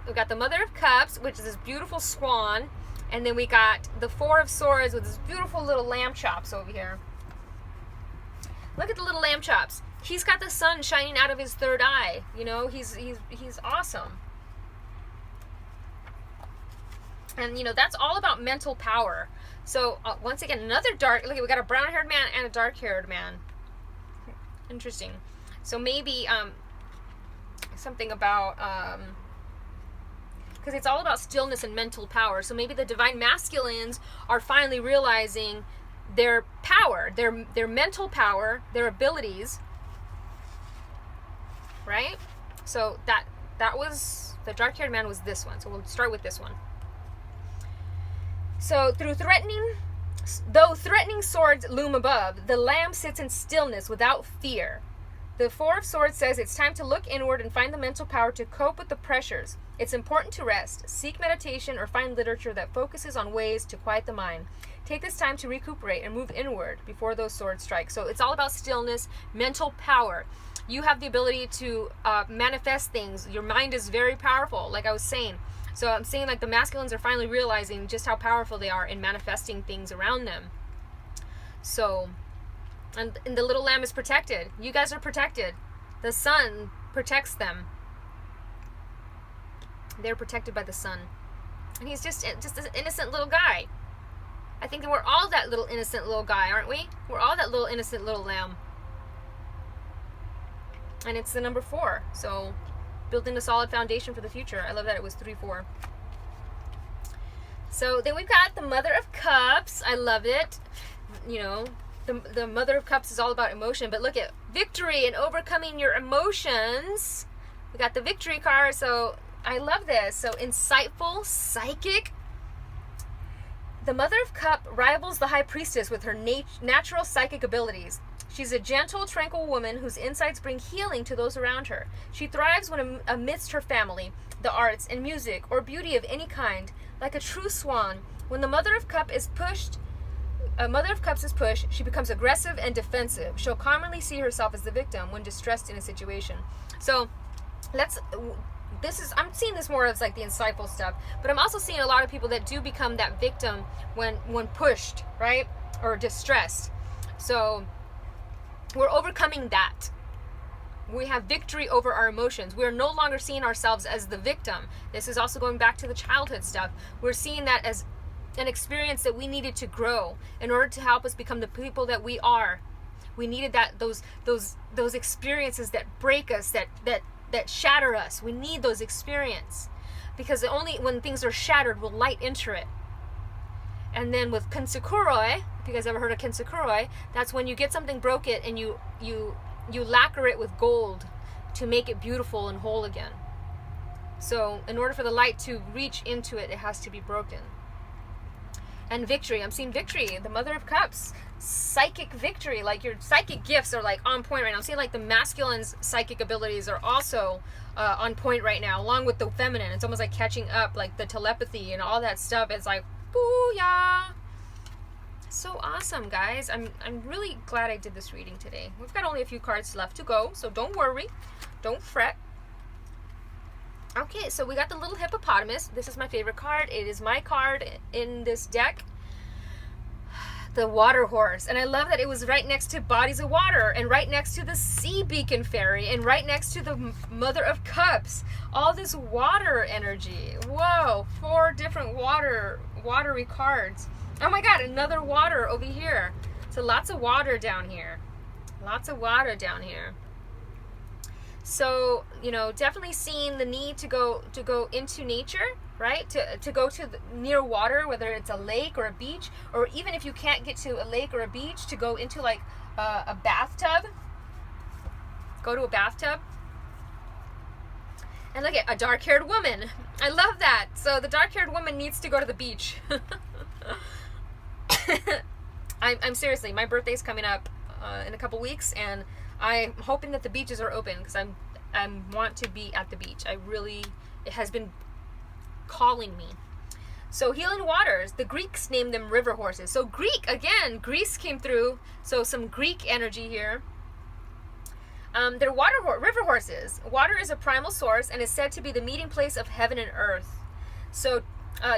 We've got the Mother of Cups, which is this beautiful swan, and then we got the 4 of Swords with this beautiful little lamb chops over here. Look at the little lamb chops. He's got the sun shining out of his third eye. He's awesome. And, that's all about mental power. So, once again, another dark... Look, we got a brown-haired man and a dark-haired man. Interesting. So, maybe something about... because it's all about stillness and mental power. So, maybe the divine masculines are finally realizing their power, their mental power, their abilities. Right? So, that was... The dark-haired man was this one. So, we'll start with this one. So, though threatening swords loom above, the lamb sits in stillness without fear. The 4 of Swords says it's time to look inward and find the mental power to cope with the pressures. It's important to rest, seek meditation, or find literature that focuses on ways to quiet the mind. Take this time to recuperate and move inward before those swords strike. So it's all about stillness, mental power. You have the ability to manifest things. Your mind is very powerful, like I was saying. So I'm saying like the masculines are finally realizing just how powerful they are in manifesting things around them. So, and the little lamb is protected. You guys are protected. The sun protects them. They're protected by the sun. And he's just an innocent little guy. I think that we're all that little innocent little guy, aren't we? We're all that little innocent little lamb. And it's the number 4. So... building a solid foundation for the future. I love that it was 3-4. So then we've got the Mother of Cups. I love it. The Mother of Cups is all about emotion. But look at victory and overcoming your emotions. We got the victory card. So I love this. So insightful, psychic. The Mother of Cups rivals the High Priestess with her natural psychic abilities. She's a gentle, tranquil woman whose insights bring healing to those around her. She thrives when amidst her family, the arts, and music, or beauty of any kind. Like a true swan, when the Mother of Cups is pushed, she becomes aggressive and defensive. She'll commonly see herself as the victim when distressed in a situation. So, I'm seeing this more as like the insightful stuff, but I'm also seeing a lot of people that do become that victim when pushed, right? Or distressed. So, we're overcoming that. We have victory over our emotions. We're no longer seeing ourselves as the victim. This is also going back to the childhood stuff. We're seeing that as an experience that we needed to grow in order to help us become the people that we are. We needed those experiences that break us, that shatter us. We need those experiences, because only when things are shattered will light enter it. And then with Kinsukuroi, if you guys ever heard of Kinsukuroi, that's when you get something broken and you lacquer it with gold to make it beautiful and whole again. So in order for the light to reach into it, it has to be broken. And victory, I'm seeing victory, the Mother of Cups, psychic victory, like your psychic gifts are like on point right now. I'm seeing like the masculine's psychic abilities are also on point right now, along with the feminine. It's almost like catching up, like the telepathy and all that stuff. It's like, booyah! So awesome, guys. I'm really glad I did this reading today. We've got only a few cards left to go, so don't worry. Don't fret. Okay, so we got the little hippopotamus. This is my favorite card. It is my card in this deck. the water horse. And I love that it was right next to bodies of water, and right next to the sea beacon fairy, and right next to the mother of cups. All this water energy. Whoa, 4 different watery cards. Oh my god, another water over here. So lots of water down here. Lots of water down here. So, you know, definitely seeing the need to go into nature, right? To go to near water, whether it's a lake or a beach, or even if you can't get to a lake or a beach, to go into like a bathtub. Go to a bathtub. And look at a dark-haired woman. I love that. So the dark-haired woman needs to go to the beach. I'm seriously, my birthday's coming up in a couple weeks, and I'm hoping that the beaches are open because I want to be at the beach. It has been calling me. So healing waters, the Greeks named them river horses. So Greek, again, Greece came through. So some Greek energy here. They're river horses. Water is a primal source and is said to be the meeting place of heaven and earth. So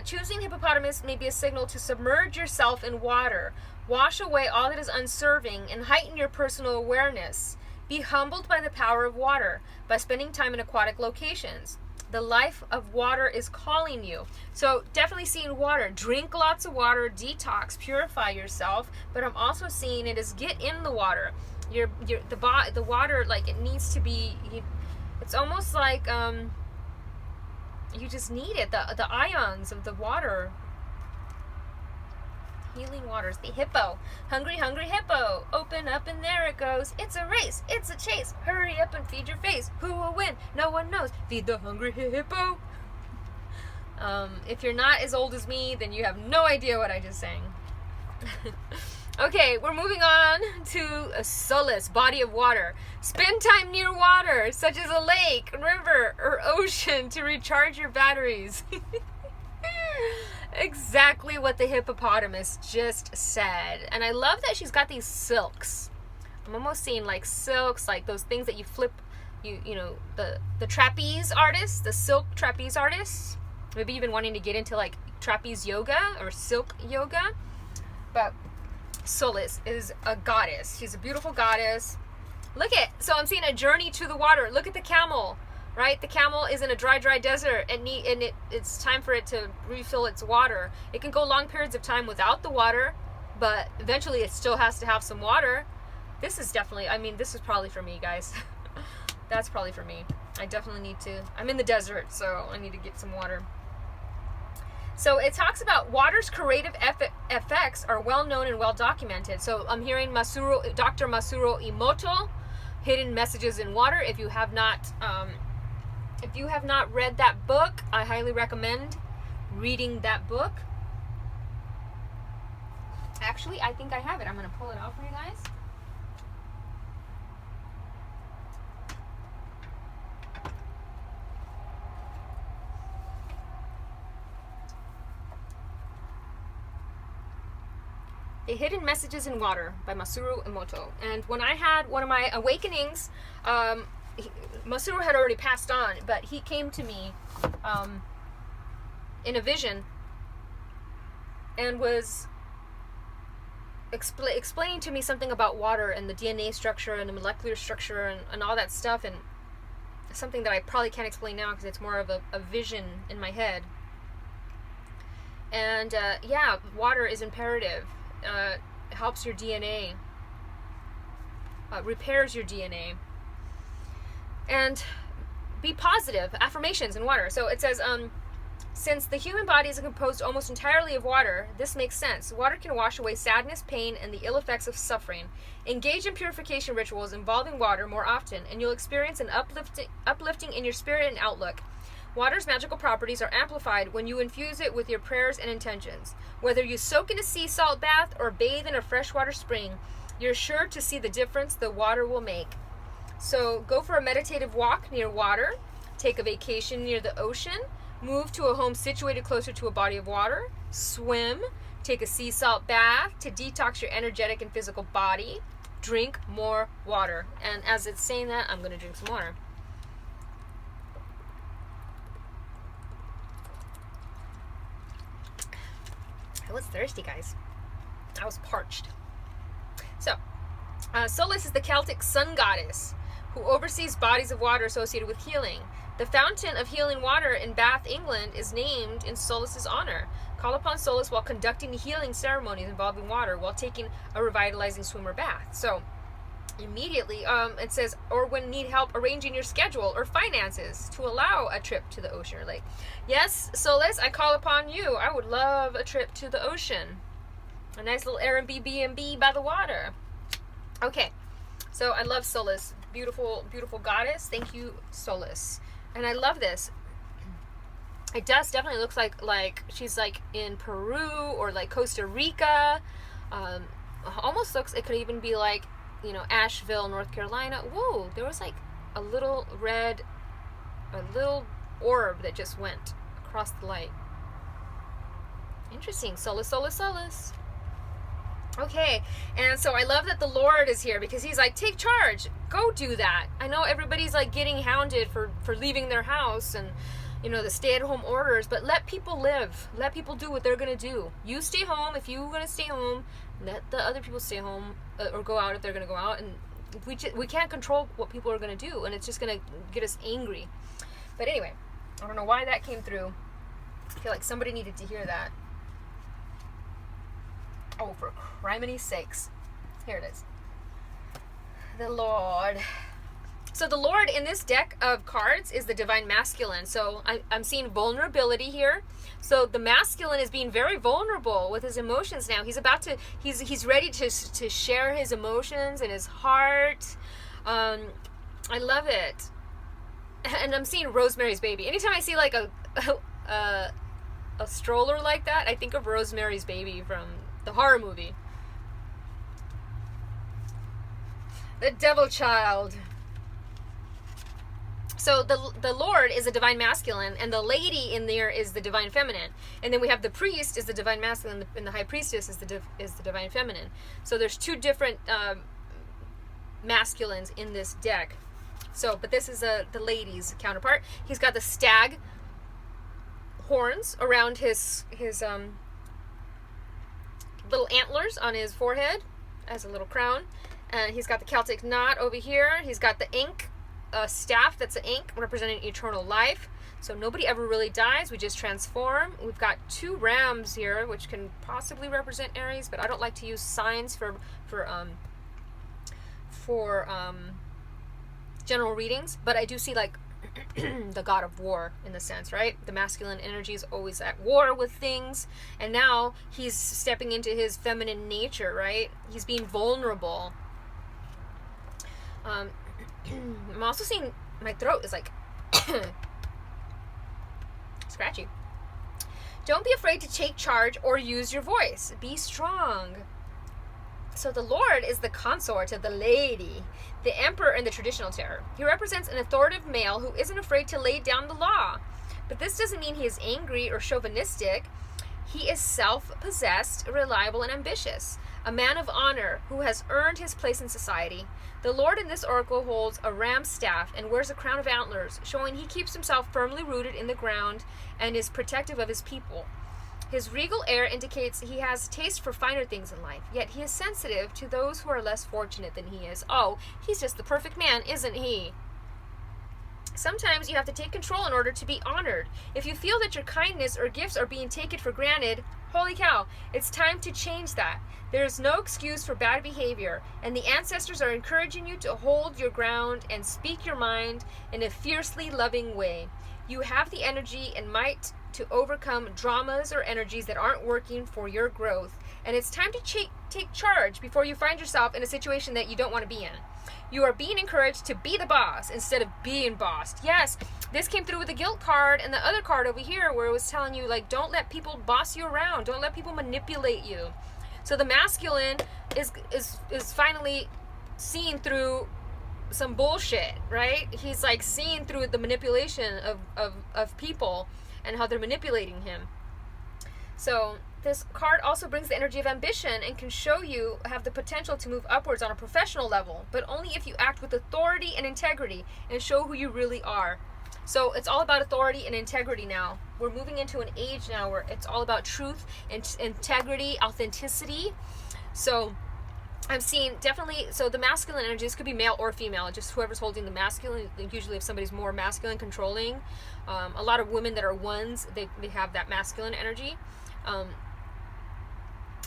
choosing hippopotamus may be a signal to submerge yourself in water. Wash away all that is unserving and heighten your personal awareness. Be humbled by the power of water by spending time in aquatic locations. The life of water is calling you. So definitely seeing water. Drink lots of water, detox, purify yourself. But I'm also seeing it as get in the water. The water, like, it needs to be. It's almost like you just need it. The ions of the water. Healing waters. The hippo. Hungry, hungry hippo. Open up and there it goes. It's a race. It's a chase. Hurry up and feed your face. Who will win? No one knows. Feed the hungry hippo. If you're not as old as me, then you have no idea what I just sang. Okay, we're moving on to a solace, body of water. Spend time near water, such as a lake, river, or ocean, to recharge your batteries. Exactly what the hippopotamus just said. And I love that she's got these silks. I'm almost seeing like silks, like those things that you flip, you know, the trapeze artists, the silk trapeze artists. Maybe even wanting to get into like trapeze yoga or silk yoga. But Solace is a goddess. She's a beautiful goddess. So I'm seeing a journey to the water. Look at the camel. Right? The camel is in a dry desert, and it's time for it to refill its water. It can go long periods of time without the water, but eventually it still has to have some water. This is probably for me, guys. That's probably for me. I definitely need to. I'm in the desert, so I need to get some water. So it talks about water's creative effects are well known and well documented. So I'm hearing Dr. Masaru Emoto, Hidden Messages in Water. If you have not read that book, I highly recommend reading that book. Actually, I think I have it. I'm going to pull it out for you guys. The Hidden Messages in Water by Masaru Emoto. And when I had one of my awakenings, Masaru had already passed on, but he came to me in a vision and was explaining to me something about water and the DNA structure and the molecular structure and all that stuff, and something that I probably can't explain now because it's more of a vision in my head. And water is imperative. Helps your DNA, repairs your DNA. And be positive. Affirmations in water. So it says, since the human body is composed almost entirely of water, this makes sense. Water can wash away sadness, pain, and the ill effects of suffering. Engage in purification rituals involving water more often, and you'll experience an uplifting in your spirit and outlook. Water's magical properties are amplified when you infuse it with your prayers and intentions. Whether you soak in a sea salt bath or bathe in a freshwater spring, you're sure to see the difference the water will make. So go for a meditative walk near water, take a vacation near the ocean, move to a home situated closer to a body of water, swim, take a sea salt bath to detox your energetic and physical body, drink more water. And as it's saying that, I'm going to drink some water. I was thirsty, guys. I was parched. So, Solis is the Celtic sun goddess who oversees bodies of water associated with healing. The fountain of healing water in Bath, England is named in Solis's honor. Call upon Solis while conducting healing ceremonies involving water while taking a revitalizing swim or bath. So, immediately, it says, or when need help arranging your schedule or finances to allow a trip to the ocean. Or like, yes, Solis, I call upon you. I would love a trip to the ocean. A nice little Airbnb by the water. Okay, so I love Solis. Beautiful, beautiful goddess. Thank you, Solis. And I love this. It definitely looks like she's like in Peru or like Costa Rica. Almost looks, it could even be like, you know, Asheville, North Carolina. Whoa, there was like a little orb that just went across the light. Interesting. Solis, Solis, Solis. Okay, and so I love that the Lord is here because he's like, take charge, go do that. I know everybody's like getting hounded for leaving their house and, you know, the stay-at-home orders, but let people live. Let people do what they're going to do. You stay home if you're going to stay home. Let the other people stay home or go out if they're going to go out. And we can't control what people are going to do, and it's just going to get us angry. But anyway, I don't know why that came through. I feel like somebody needed to hear that. Oh, for criminy sakes. Here it is. The Lord. So the Lord in this deck of cards is the divine masculine. So I'm seeing vulnerability here. So the masculine is being very vulnerable with his emotions now. He's about to, he's ready to share his emotions and his heart. I love it. And I'm seeing Rosemary's Baby. Anytime I see like a stroller like that, I think of Rosemary's Baby from the horror movie. The Devil Child. So the Lord is the divine masculine, and the lady in there is the divine feminine. And then we have the priest is the divine masculine, and the high priestess is the divine feminine. So there's two different masculines in this deck. So, but this is the lady's counterpart. He's got the stag horns around his little antlers on his forehead as a little crown, and he's got the Celtic knot over here. He's got the ink staff that's an ink representing eternal life. So nobody ever really dies. We just transform. We've got two rams here, which can possibly represent Aries, but I don't like to use signs for general readings. But I do see like the god of war in the sense, right? The masculine energy is always at war with things, and now he's stepping into his feminine nature, right? He's being vulnerable. I'm also seeing my throat is like scratchy. Don't be afraid to take charge or use your voice. Be strong. So the Lord is the consort of the lady, the emperor in the traditional tarot. He represents an authoritative male who isn't afraid to lay down the law. But this doesn't mean he is angry or chauvinistic. He is self-possessed, reliable, and ambitious. A man of honor who has earned his place in society. The Lord in this oracle holds a ram's staff and wears a crown of antlers, showing he keeps himself firmly rooted in the ground and is protective of his people. His regal air indicates he has taste for finer things in life, yet he is sensitive to those who are less fortunate than he is. Oh, he's just the perfect man, isn't he? Sometimes you have to take control in order to be honored. If you feel that your kindness or gifts are being taken for granted, holy cow, it's time to change that. There is no excuse for bad behavior, and the ancestors are encouraging you to hold your ground and speak your mind in a fiercely loving way. You have the energy and might to overcome dramas or energies that aren't working for your growth, and it's time to take charge before you find yourself in a situation that you don't want to be in. You are being encouraged to be the boss instead of being bossed. Yes, this came through with the guilt card and the other card over here where it was telling you, like, don't let people boss you around. Don't let people manipulate you. So the masculine is finally seeing through some bullshit, right? He's like seeing through the manipulation of people and how they're manipulating him. So this card also brings the energy of ambition and can show you have the potential to move upwards on a professional level, but only if you act with authority and integrity and show who you really are. So it's all about authority and integrity now. We're moving into an age now where it's all about truth and integrity, authenticity. So I'm seeing definitely, so the masculine energy, this could be male or female, just whoever's holding the masculine. Usually if somebody's more masculine, controlling, a lot of women that are ones, they have that masculine energy.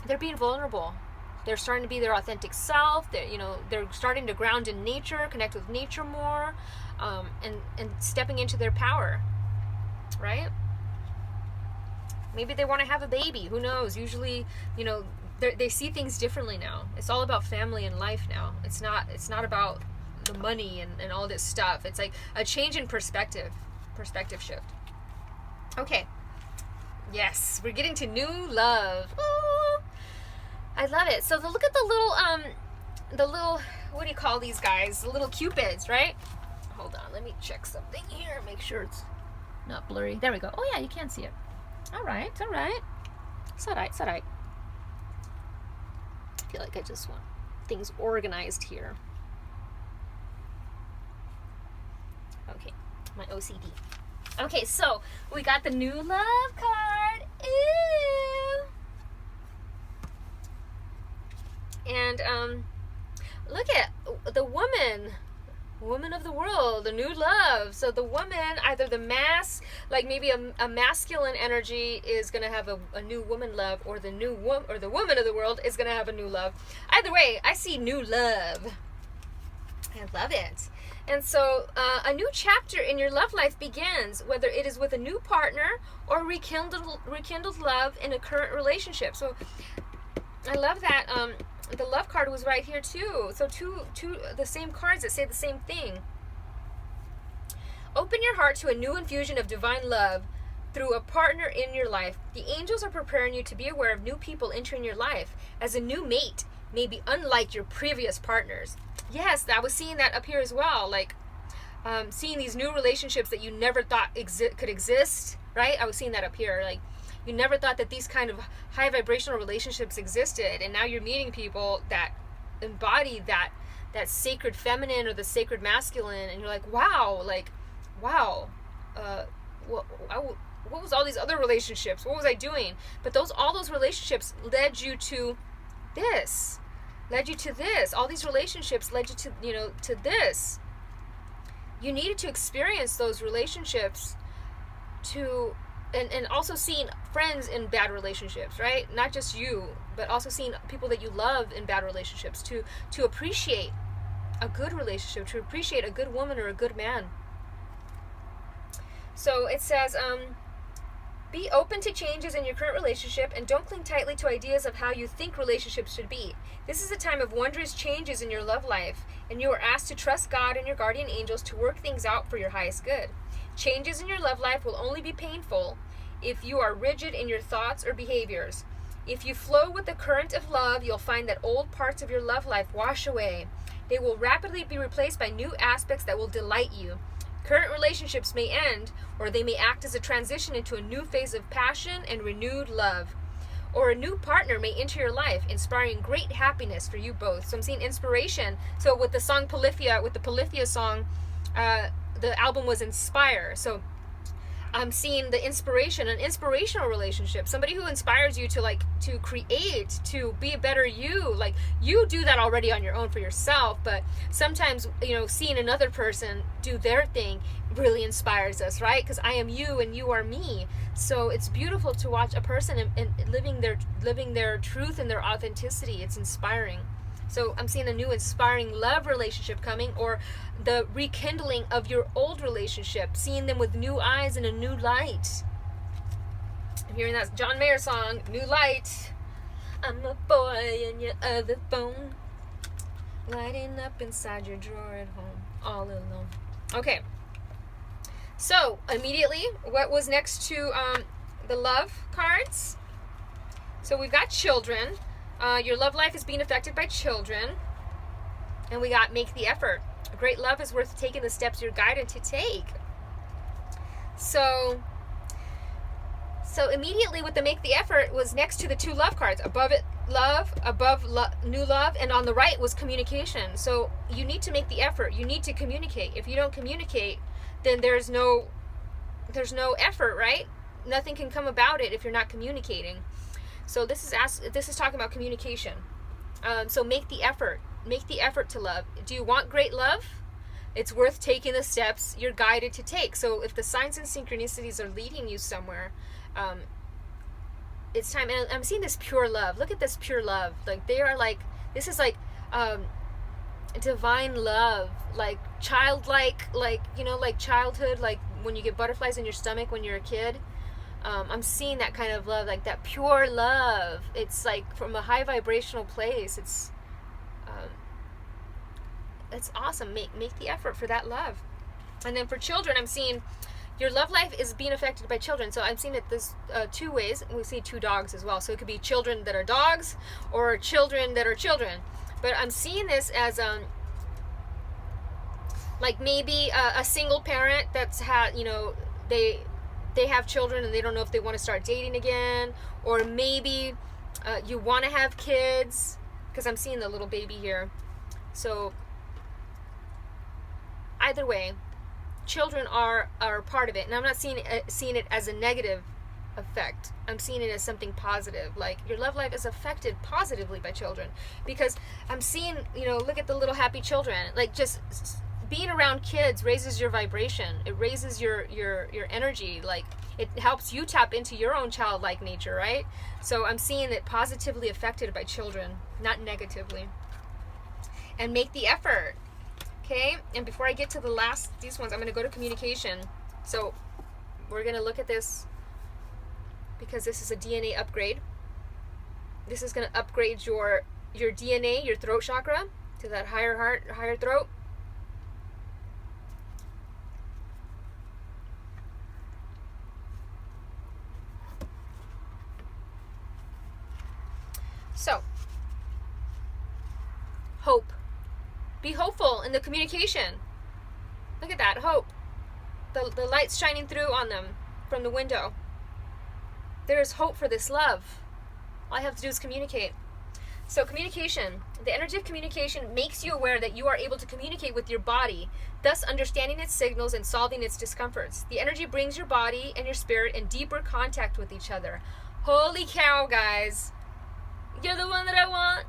They're being vulnerable. They're starting to be their authentic self. They're starting to ground in nature, connect with nature more, and stepping into their power, right? Maybe they want to have a baby. Who knows? Usually, they see things differently now. It's all about family and life now. It's not about the money and all this stuff. It's like a change in perspective shift. Okay. Yes, we're getting to new love. Ooh, I love it. So look at the little, what do you call these guys? The little cupids, right? Hold on, let me check something here. Make sure it's not blurry. There we go. Oh yeah, you can see it. All right. It's all right. I feel like I just want things organized here. Okay, my OCD. Okay, so we got the new love card. Ew. And look at the woman of the world, the new love. So the woman, either like maybe a masculine energy is gonna have a new woman love, or the woman of the world is gonna have a new love. Either way, I see new love. I love it. And so a new chapter in your love life begins, whether it is with a new partner or rekindled love in a current relationship. So I love that the love card was right here too. So two the same cards that say the same thing. Open your heart to a new infusion of divine love through a partner in your life. The angels are preparing you to be aware of new people entering your life, as a new mate may be unlike your previous partners. Yes, I was seeing that up here as well. Like seeing these new relationships that you never thought could exist, right? I was seeing that up here. Like, you never thought that these kind of high vibrational relationships existed, and now you're meeting people that embody that sacred feminine or the sacred masculine, and you're like, wow, what was all these other relationships? What was I doing? But all those relationships led you to this. All these relationships led you to this. You needed to experience those relationships and also seeing friends in bad relationships, right? Not just you, but also seeing people that you love in bad relationships, to appreciate a good relationship, to appreciate a good woman or a good man. So it says, be open to changes in your current relationship and don't cling tightly to ideas of how you think relationships should be. This is a time of wondrous changes in your love life, and you are asked to trust God and your guardian angels to work things out for your highest good. Changes in your love life will only be painful if you are rigid in your thoughts or behaviors. If you flow with the current of love, you'll find that old parts of your love life wash away. They will rapidly be replaced by new aspects that will delight you. Current relationships may end, or they may act as a transition into a new phase of passion and renewed love. Or a new partner may enter your life, inspiring great happiness for you both. So I'm seeing inspiration. So with the song Polyphia, with the Polyphia song, the album was Inspire. So I'm seeing the inspiration, an inspirational relationship, somebody who inspires you to create, to be a better you. Like, you do that already on your own for yourself, but sometimes, seeing another person do their thing really inspires us, right? Because I am you and you are me. So it's beautiful to watch a person and living their truth and their authenticity. It's inspiring. So I'm seeing a new inspiring love relationship coming, or the rekindling of your old relationship, seeing them with new eyes and a new light. I'm hearing that John Mayer song, New Light. I'm a boy in your other phone, lighting up inside your drawer at home, all alone. Okay. So immediately, what was next to the love cards? So we've got children. Your love life is being affected by children. And we got make the effort. A great love is worth taking the steps you're guided to take. So So immediately with the make the effort was next to the 2 love cards. Above it, love, above new love, and on the right was communication. So you need to make the effort. You need to communicate. If you don't communicate, then there's no effort, right? Nothing can come about it if you're not communicating. So this is talking about communication. So make the effort. Make the effort to love. Do you want great love? It's worth taking the steps you're guided to take. So if the signs and synchronicities are leading you somewhere, it's time. And I'm seeing this pure love. Look at this pure love. Like they are like, this is like divine love, like childlike, like, you know, like childhood, like when you get butterflies in your stomach when you're a kid. I'm seeing that kind of love, like that pure love. It's like from a high vibrational place. It's awesome. Make the effort for that love. And then for children, I'm seeing your love life is being affected by children. So I'm seeing it this 2 ways. We see 2 dogs as well. So it could be children that are dogs or children that are children. But I'm seeing this as like maybe a single parent that's had, you know, they have children and they don't know if they want to start dating again, or maybe you want to have kids, because I'm seeing the little baby here. So either way, children are part of it, and I'm not seeing it as a negative effect. I'm seeing it as something positive. Like your love life is affected positively by children, because I'm seeing, you know, look at the little happy children. Like just being around kids raises your vibration. It raises your energy. Like it helps you tap into your own childlike nature, right? So I'm seeing it positively affected by children, not negatively. And make the effort. Okay, and before I get to these ones, I'm going to go to communication. So we're going to look at this because this is a DNA upgrade. This is going to upgrade your DNA, your throat chakra, to that higher heart, higher throat. So, hope. Be hopeful in the communication. Look at that, hope. The light's shining through on them from the window. There is hope for this love. All I have to do is communicate. So communication. The energy of communication makes you aware that you are able to communicate with your body, thus understanding its signals and solving its discomforts. The energy brings your body and your spirit in deeper contact with each other. Holy cow, guys. You're the one that I want.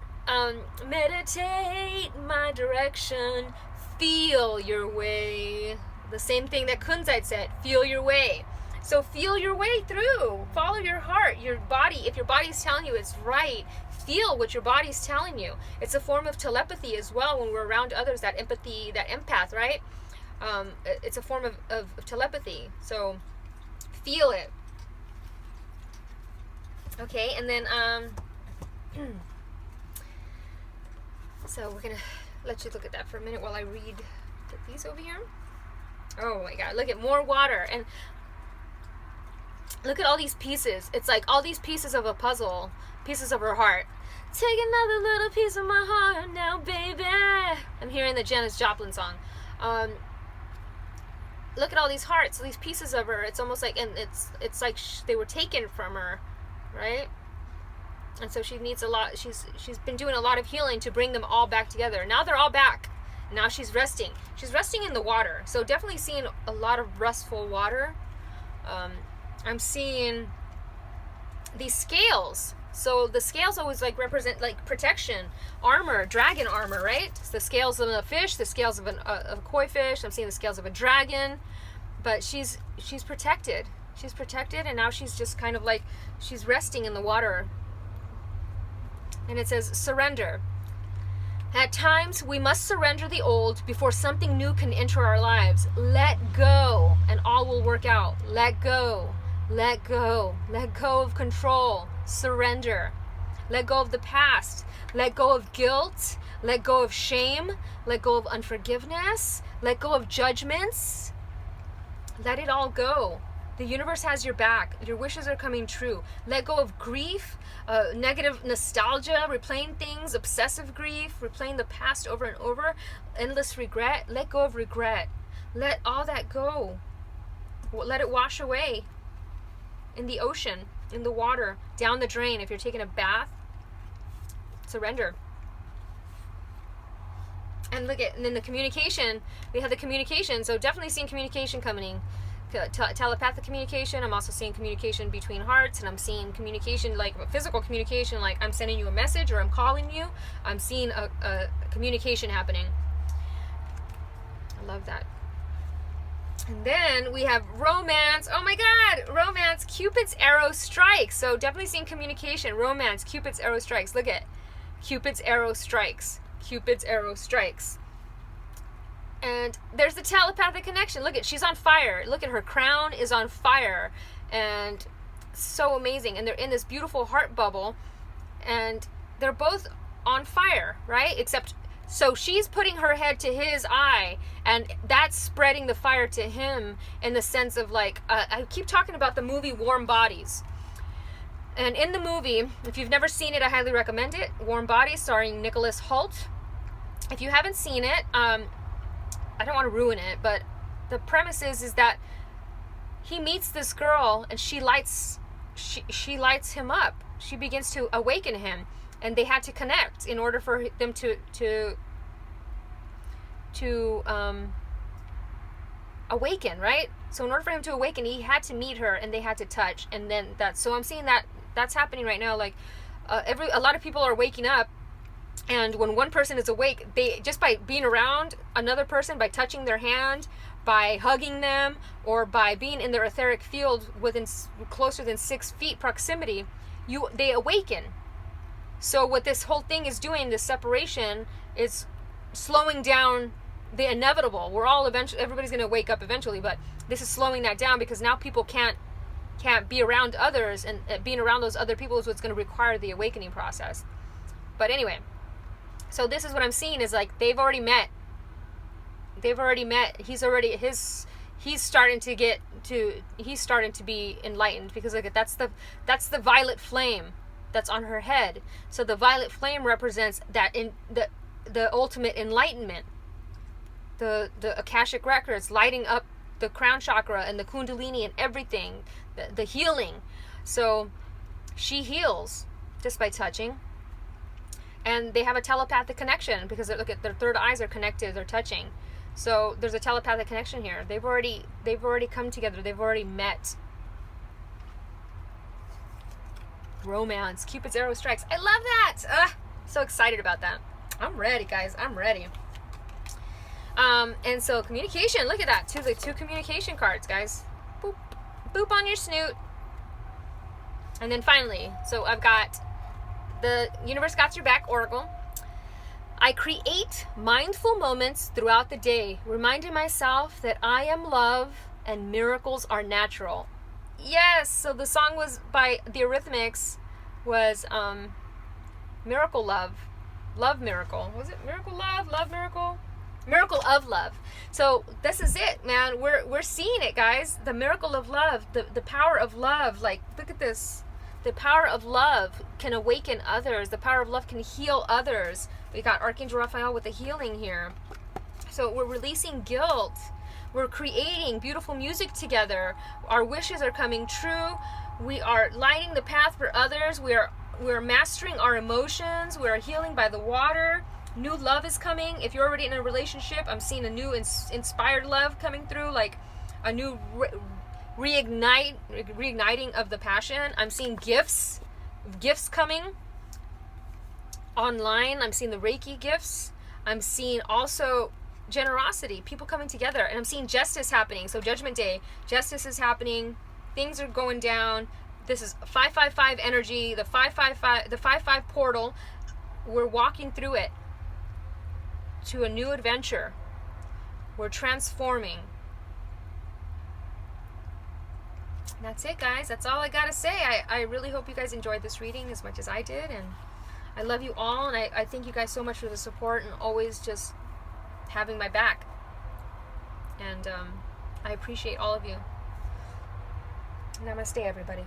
Meditate my direction, feel your way. The same thing that Kunzite said, feel your way. So feel your way through, follow your heart, your body. If your body's telling you it's right, feel what your body's telling you. It's a form of telepathy as well when we're around others, that empathy, that empath, right? It's a form of telepathy. So feel it. Okay, and then so we're gonna let you look at that for a minute while I read these over here. Oh my god, look at more water, and look at all these pieces. It's like all these pieces of a puzzle, pieces of her heart. Take another little piece of my heart now, baby. I'm hearing the Janis Joplin song. Look at all these hearts, these pieces of her. It's almost like, and it's like they were taken from her, right? And so she needs a lot. She's been doing a lot of healing to bring them all back together. Now they're all back. Now she's resting. She's resting in the water. So definitely seeing a lot of restful water. I'm seeing these scales. So the scales always like represent like protection, armor, dragon armor, right? It's the scales of a fish, the scales of a koi fish. I'm seeing the scales of a dragon. But she's protected. She's protected, and now she's just kind of like, she's resting in the water. And it says, surrender. At times, we must surrender the old before something new can enter our lives. Let go, and all will work out. Let go. Let go. Let go of control. Surrender. Let go of the past. Let go of guilt. Let go of shame. Let go of unforgiveness. Let go of judgments. Let it all go. The universe has your back. Your wishes are coming true. Let go of grief, negative nostalgia, replaying things, obsessive grief, replaying the past over and over, endless regret. Let go of regret. Let all that go. Let it wash away. in the ocean, in the water, down the drain. If you're taking a bath, surrender. And look at, and then the communication, we have the communication, so definitely seeing communication coming. Telepathic communication. I'm also seeing communication between hearts, and I'm seeing communication, like physical communication, like I'm sending you a message or I'm calling you. I'm seeing a communication happening. I love that. And then we have romance. Oh my God, romance. Cupid's arrow strikes. So definitely seeing communication, romance, Cupid's arrow strikes. Look at Cupid's arrow strikes. Cupid's arrow strikes. And there's the telepathic connection. Look at, she's on fire. Look at her crown is on fire. And so amazing. And they're in this beautiful heart bubble. And they're both on fire, right? Except, so she's putting her head to his eye. And that's spreading the fire to him in the sense of like, I keep talking about the movie Warm Bodies. And in the movie, if you've never seen it, I highly recommend it. Warm Bodies, starring Nicholas Hoult. If you haven't seen it, I don't want to ruin it, but the premise is that he meets this girl and she lights him up. She begins to awaken him, and they had to connect in order for them to awaken, right? So in order for him to awaken, he had to meet her, and they had to touch, and then so I'm seeing that's happening right now. Like a lot of people are waking up. And when one person is awake, they just by being around another person, by touching their hand, by hugging them, or by being in their etheric field within closer than 6 feet proximity, they awaken. So what this whole thing is doing, this separation, is slowing down the inevitable. Everybody's going to wake up eventually, but this is slowing that down because now people can't be around others, and being around those other people is what's going to require the awakening process. But anyway. So this is what I'm seeing is like they've already met. He's starting to be enlightened, because look at that's the violet flame that's on her head. So the violet flame represents that in the ultimate enlightenment. The Akashic records lighting up the crown chakra and the kundalini and everything, the healing. So she heals just by touching. And they have a telepathic connection because look at their third eyes are connected, they're touching. So there's a telepathic connection here. They've already come together. They've already met. Romance, Cupid's arrow strikes. I love that. So excited about that. I'm ready, guys. I'm ready. And so communication. Look at that. Two communication cards, guys. Boop, boop on your snoot. And then finally, so I've got the Universe Got Your Back Oracle. I create mindful moments throughout the day, reminding myself that I am love and miracles are natural. Yes, so the song was by the Eurythmics, was Miracle Love. Love Miracle. Was it Miracle Love? Love Miracle? Miracle of Love. So this is it, man. We're seeing it, guys. The miracle of love, the power of love. Like, look at this. The power of love can awaken others. The power of love can heal others. We got Archangel Raphael with the healing here. So we're releasing guilt. We're creating beautiful music together. Our wishes are coming true. We are lighting the path for others. We're mastering our emotions. We are healing by the water. New love is coming. If you're already in a relationship, I'm seeing a new inspired love coming through, like a new reigniting of the passion. I'm seeing gifts coming online. I'm seeing the Reiki gifts. I'm seeing also generosity, people coming together, and I'm seeing justice happening. So Judgment Day, justice is happening. Things are going down. This is 555 energy, the 555 portal. We're walking through it to a new adventure. We're transforming. That's it, guys. That's all I gotta say. I really hope you guys enjoyed this reading as much as I did, and I love you all, and I thank you guys so much for the support and always just having my back. And I appreciate all of you. Namaste, everybody.